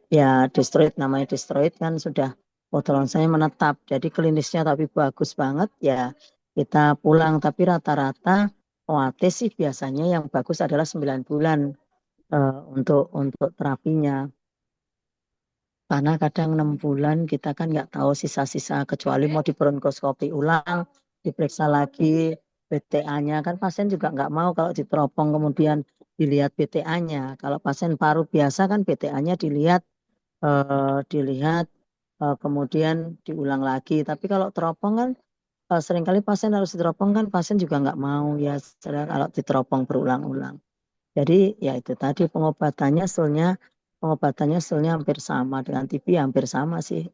Ya destroyed, namanya destroyed kan sudah fotoronsennya menetap, jadi klinisnya tapi bagus banget ya kita pulang. Tapi rata-rata OAT sih biasanya yang bagus adalah 9 bulan untuk terapinya, karena kadang 6 bulan kita kan nggak tahu sisa-sisa, kecuali mau di bronkoskopi ulang, diperiksa lagi BTA-nya, kan pasien juga nggak mau kalau diteropong kemudian dilihat BTA-nya. Kalau pasien paru biasa kan BTA-nya dilihat kemudian diulang lagi. Tapi kalau teropong kan seringkali pasien harus diteropong kan pasien juga nggak mau ya kalau diteropong berulang-ulang. Jadi ya itu tadi pengobatannya sebetulnya hampir sama dengan TB, hampir sama sih,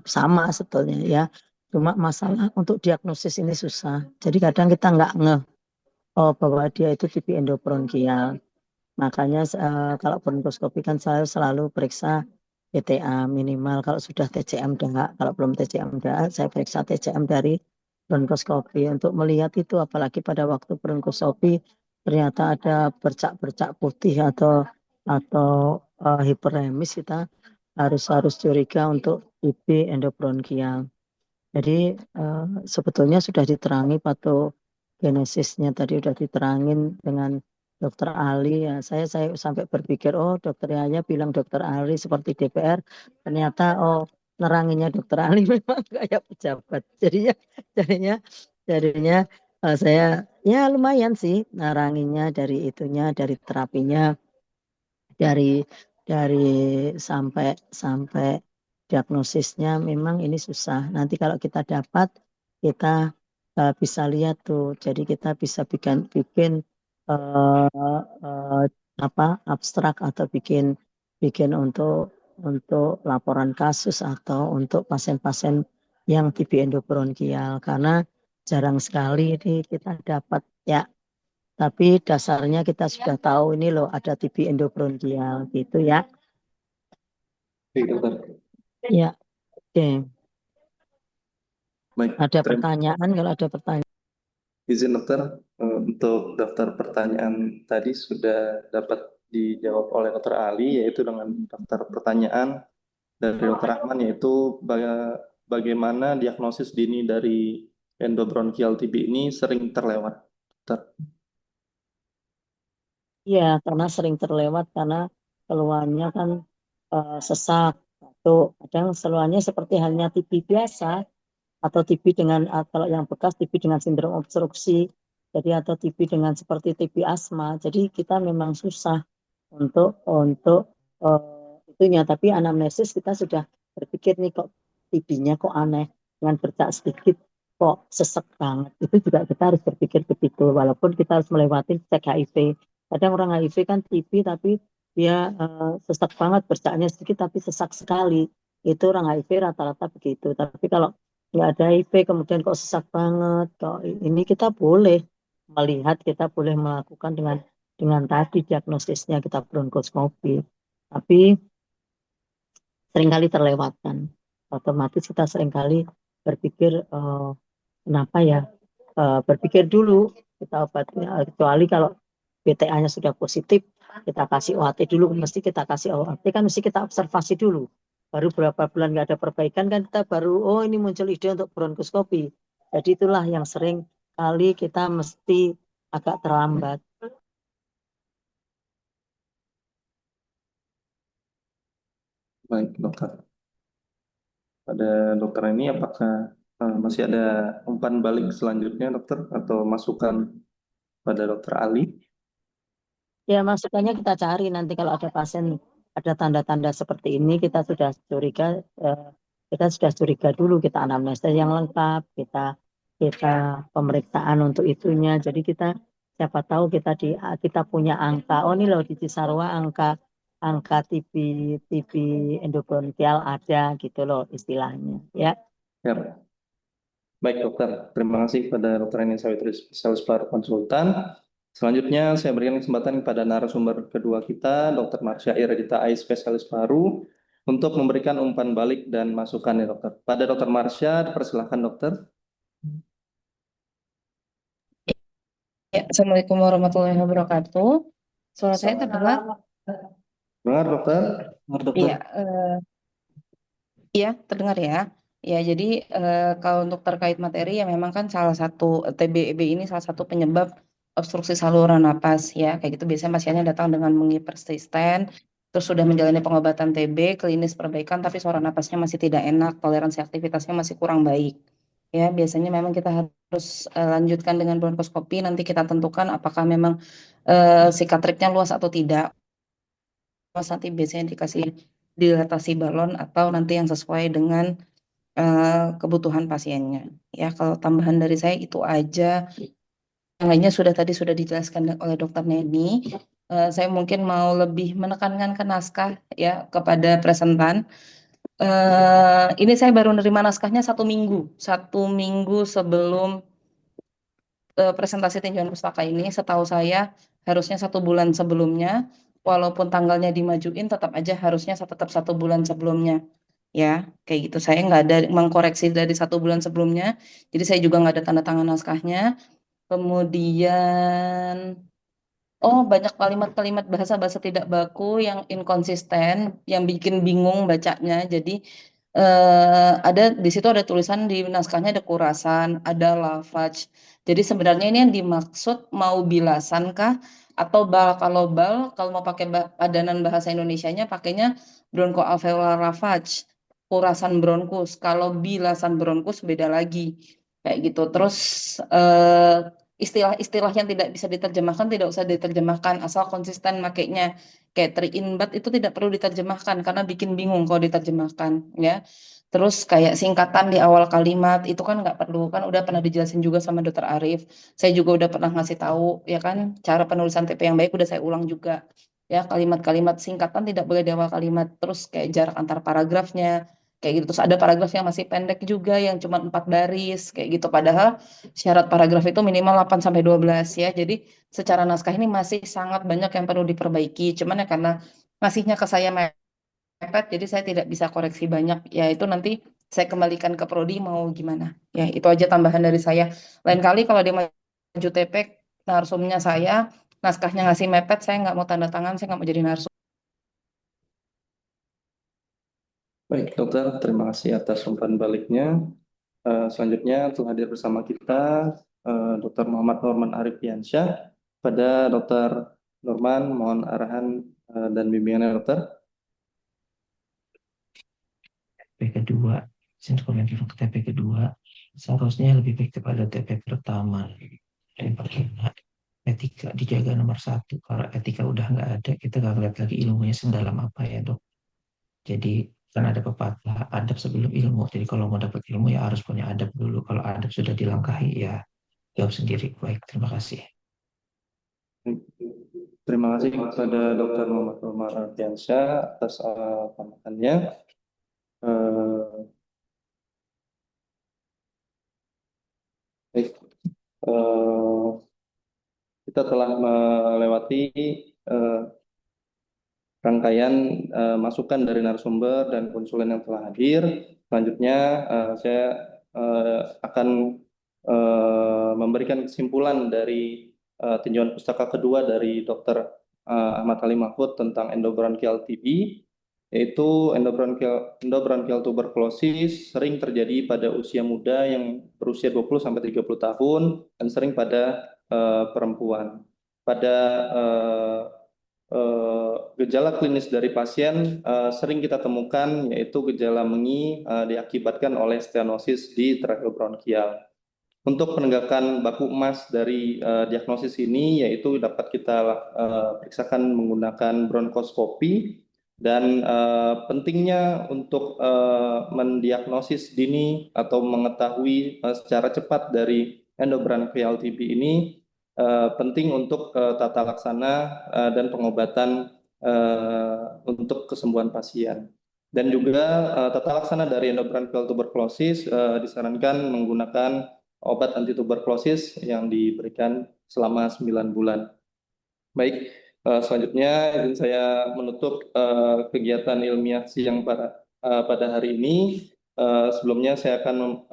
sama sebetulnya ya. Cuma masalah untuk diagnosis ini susah. Jadi kadang kita nggak ngeh bahwa dia itu TB endobronkial. Makanya kalau bronkoskopi kan saya selalu periksa BTA minimal, kalau sudah TCM enggak, kalau belum TCM enggak, saya periksa TCM dari bronkoskopi untuk melihat itu, apalagi pada waktu bronkoskopi ternyata ada bercak-bercak putih atau hiperemis, kita harus curiga untuk TB endobronkial. Jadi sebetulnya sudah diterangi patogenesisnya tadi sudah diterangin dengan dokter ahli. Ya, saya sampai berpikir, oh dokter Yahya bilang dokter ahli seperti DPR, ternyata oh neranginnya dokter ahli memang kayak pejabat. Jadinya saya ya lumayan sih neranginnya dari itunya, dari terapinya, dari sampai diagnosisnya memang ini susah. Nanti kalau kita dapat, kita bisa lihat tuh. Jadi kita bisa bikin eh, eh, abstrak atau bikin bikin untuk laporan kasus atau untuk pasien-pasien yang TB endobronkial karena jarang sekali ini kita dapat ya. Tapi dasarnya kita sudah tahu ini loh ada TB endobronkial gitu ya. Oke, dokter. Ya, oke. Baik, Ada pertanyaan? Kalau ada pertanyaan. izin dokter, untuk daftar pertanyaan tadi sudah dapat dijawab oleh dokter Ali, yaitu dengan daftar pertanyaan dari dokter Rahman, yaitu bagaimana diagnosis dini dari endobronchial TB ini sering terlewat. Dokter. Iya, karena sering terlewat karena keluhannya kan sesak atau kadang keluhannya seperti halnya TB biasa atau TB dengan kalau yang bekas TB dengan sindrom obstruksi. Jadi atau TB dengan seperti TB asma. Jadi kita memang susah untuk itunya. Tapi anamnesis kita sudah berpikir nih kok TB-nya kok aneh dengan bercak sedikit kok sesek banget. Itu juga kita harus berpikir begitu. Walaupun kita harus melewati cek HIV. Kadang orang HIV kan TB tapi dia sesak banget bercaknya sedikit tapi sesak sekali. Itu orang HIV rata-rata begitu. Tapi kalau nggak ada HIV kemudian kok sesak banget, kok ini kita boleh melihat, kita boleh melakukan dengan tadi diagnosisnya kita bronkoskopi. Tapi seringkali terlewatkan. Otomatis kita seringkali berpikir kenapa ya? Berpikir dulu kita obatnya, kecuali kalau BTA-nya sudah positif, kita kasih OAT dulu, mesti kita kasih OAT kan mesti kita observasi dulu. Baru berapa bulan nggak ada perbaikan kan kita baru, oh ini muncul ide untuk bronkoskopi. Jadi itulah yang sering kali kita mesti agak terlambat. Baik, dokter. Pada dokter ini apakah masih ada umpan balik selanjutnya, dokter, atau masukan pada dokter Ali? Ya masukannya kita cari nanti kalau ada pasien ada tanda-tanda seperti ini kita sudah curiga dulu, kita anamnesis yang lengkap, kita pemeriksaan untuk itunya. Jadi kita siapa tahu kita punya angka, oh ini loh di Cisarua angka TB endobronkial ada gitu loh istilahnya ya. Ya. Baik, dokter. Terima kasih kepada Dr. Eni Sawitri, spesialis paru konsultan. Selanjutnya saya berikan kesempatan kepada narasumber kedua kita, Dr. Marsha Iredita Ai, spesialis paru, untuk memberikan umpan balik dan masukan ya, dokter. Pada Dr. Marsha, dipersilahkan, dokter. Ya, Assalamualaikum warahmatullahi wabarakatuh. Suara saya terdengar? Dengar, dokter? Iya, iya terdengar ya. Ya, jadi kalau untuk terkait materi ya memang kan salah satu TBE ini salah satu penyebab obstruksi saluran napas ya. Kayak gitu biasanya pasiennya datang dengan mengi persisten, terus sudah menjalani pengobatan TB, klinis perbaikan tapi saluran napasnya masih tidak enak, toleransi aktivitasnya masih kurang baik. Ya, biasanya memang kita harus lanjutkan dengan bronkoskopi, nanti kita tentukan apakah memang sikatriknya luas atau tidak. Luas nanti biasanya dikasih dilatasi balon atau nanti yang sesuai dengan kebutuhan pasiennya. Ya, kalau tambahan dari saya itu aja. Yang lainnya tadi sudah dijelaskan oleh Dokter Neni. Saya mungkin mau lebih menekankan ke naskah ya kepada presentan. Ini saya baru menerima naskahnya 1 minggu sebelum presentasi tinjauan pustaka ini. Setahu saya harusnya 1 bulan sebelumnya, walaupun tanggalnya dimajuin tetap aja harusnya tetap 1 bulan sebelumnya. Ya, kayak gitu. Saya nggak ada mengkoreksi dari 1 bulan sebelumnya, jadi saya juga nggak ada tanda tangan naskahnya. Kemudian, banyak kalimat-kalimat bahasa tidak baku yang inkonsisten, yang bikin bingung bacanya. Jadi ada di situ ada tulisan di naskahnya ada kurasan, ada lafaz. Jadi sebenarnya ini yang dimaksud mau bilasan kah atau bal? Kalau mau pakai padanan bahasa Indonesianya pakainya bronkoalveolar lavage, kurasan bronkus. Kalau bilasan bronkus beda lagi kayak gitu. Terus istilah-istilah yang tidak bisa diterjemahkan tidak usah diterjemahkan asal konsisten makainya. Kayak teriinbat itu tidak perlu diterjemahkan karena bikin bingung kalau diterjemahkan ya. Terus kayak singkatan di awal kalimat itu kan nggak perlu, kan udah pernah dijelasin juga sama Dokter Arif. Saya juga udah pernah ngasih tahu ya kan cara penulisan TP yang baik udah saya ulang juga. Ya kalimat-kalimat singkatan tidak boleh di awal kalimat. Terus kayak jarak antar paragrafnya kayak gitu. Terus ada paragraf yang masih pendek juga yang cuma 4 baris kayak gitu. Padahal syarat paragraf itu minimal 8 sampai 12 ya. Jadi secara naskah ini masih sangat banyak yang perlu diperbaiki. Cuman ya karena ngasihnya ke saya mepet, jadi saya tidak bisa koreksi banyak. Ya itu nanti saya kembalikan ke prodi mau gimana. Ya itu aja tambahan dari saya. Lain kali kalau dia maju TP, narsumnya saya, naskahnya ngasih mepet, saya nggak mau tanda tangan, saya nggak mau jadi narsum. Baik, dokter, terima kasih atas umpan baliknya. Selanjutnya telah hadir bersama kita Dr. Muhammad Norman Arifiansyah. Pada Dr. Norman, mohon arahan dan bimbingannya, dokter. TP kedua, komentar ke TP kedua, seharusnya lebih baik kepada TP pertama. Dan pertama, etika dijaga nomor 1. Kalau etika udah nggak ada, kita nggak lihat lagi ilmunya sedalam apa ya dok. Jadi kan ada pepatah adab sebelum ilmu. Jadi kalau mau dapat ilmu ya harus punya adab dulu. Kalau adab sudah dilangkahi ya jawab sendiri. Baik, terima kasih. Terima kasih kepada Dr. Muhammad Norman Arifiansyah atas tambahannya. Baik, kita telah melewati rangkaian masukan dari narasumber dan konsulen yang telah hadir. Selanjutnya saya akan memberikan kesimpulan dari tinjauan pustaka kedua dari Dr. Ahmad Ali Mahfud tentang endobronchial TB, yaitu endobronchial tuberculosis sering terjadi pada usia muda yang berusia 20-30 tahun dan sering pada perempuan. Pada gejala klinis dari pasien sering kita temukan yaitu gejala mengi diakibatkan oleh stenosis di tracheobronchial. Untuk penegakan baku emas dari diagnosis ini yaitu dapat kita periksakan menggunakan bronkoskopi dan pentingnya untuk mendiagnosis dini atau mengetahui secara cepat dari endobronchial TB ini penting untuk tata laksana dan pengobatan untuk kesembuhan pasien. Dan juga tata laksana dari endobronchial tuberculosis disarankan menggunakan obat anti tuberkulosis yang diberikan selama 9 bulan. Baik, selanjutnya izin saya menutup kegiatan ilmiah siang pada hari ini. Sebelumnya saya akan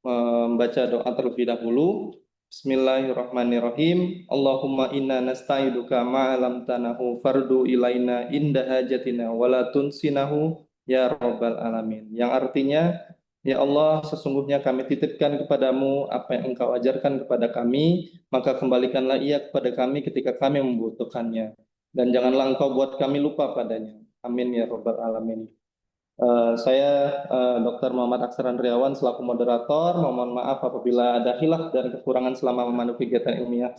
membaca doa terlebih dahulu. Bismillahirrahmanirrahim. Allahumma inna nasta'iduka ma'alam tanahu fardu ilaina inda hajatina walatun sinahu ya rabbal alamin. Yang artinya, ya Allah, sesungguhnya kami titipkan kepadamu apa yang engkau ajarkan kepada kami, maka kembalikanlah ia kepada kami ketika kami membutuhkannya. Dan janganlah engkau buat kami lupa padanya. Amin ya rabbal alamin. Saya Dr. Muhammad Aksaran Riawan selaku moderator, mohon maaf apabila ada khilaf dan kekurangan selama memandu kegiatan ilmiah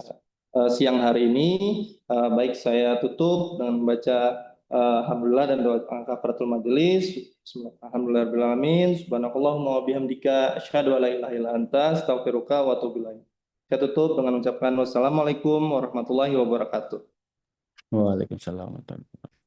siang hari ini. Baik, saya tutup dengan membaca alhamdulillah dan doa kafaratul majelis. Alhamdulillahirabbil subhanakallahumma wa bihamdika asyhadu an la ilaha illa anta astaghfiruka wa atubu ilaik. Saya tutup dengan mengucapkan wassalamualaikum warahmatullahi wabarakatuh. Waalaikumsalam warahmatullahi wabarakatuh.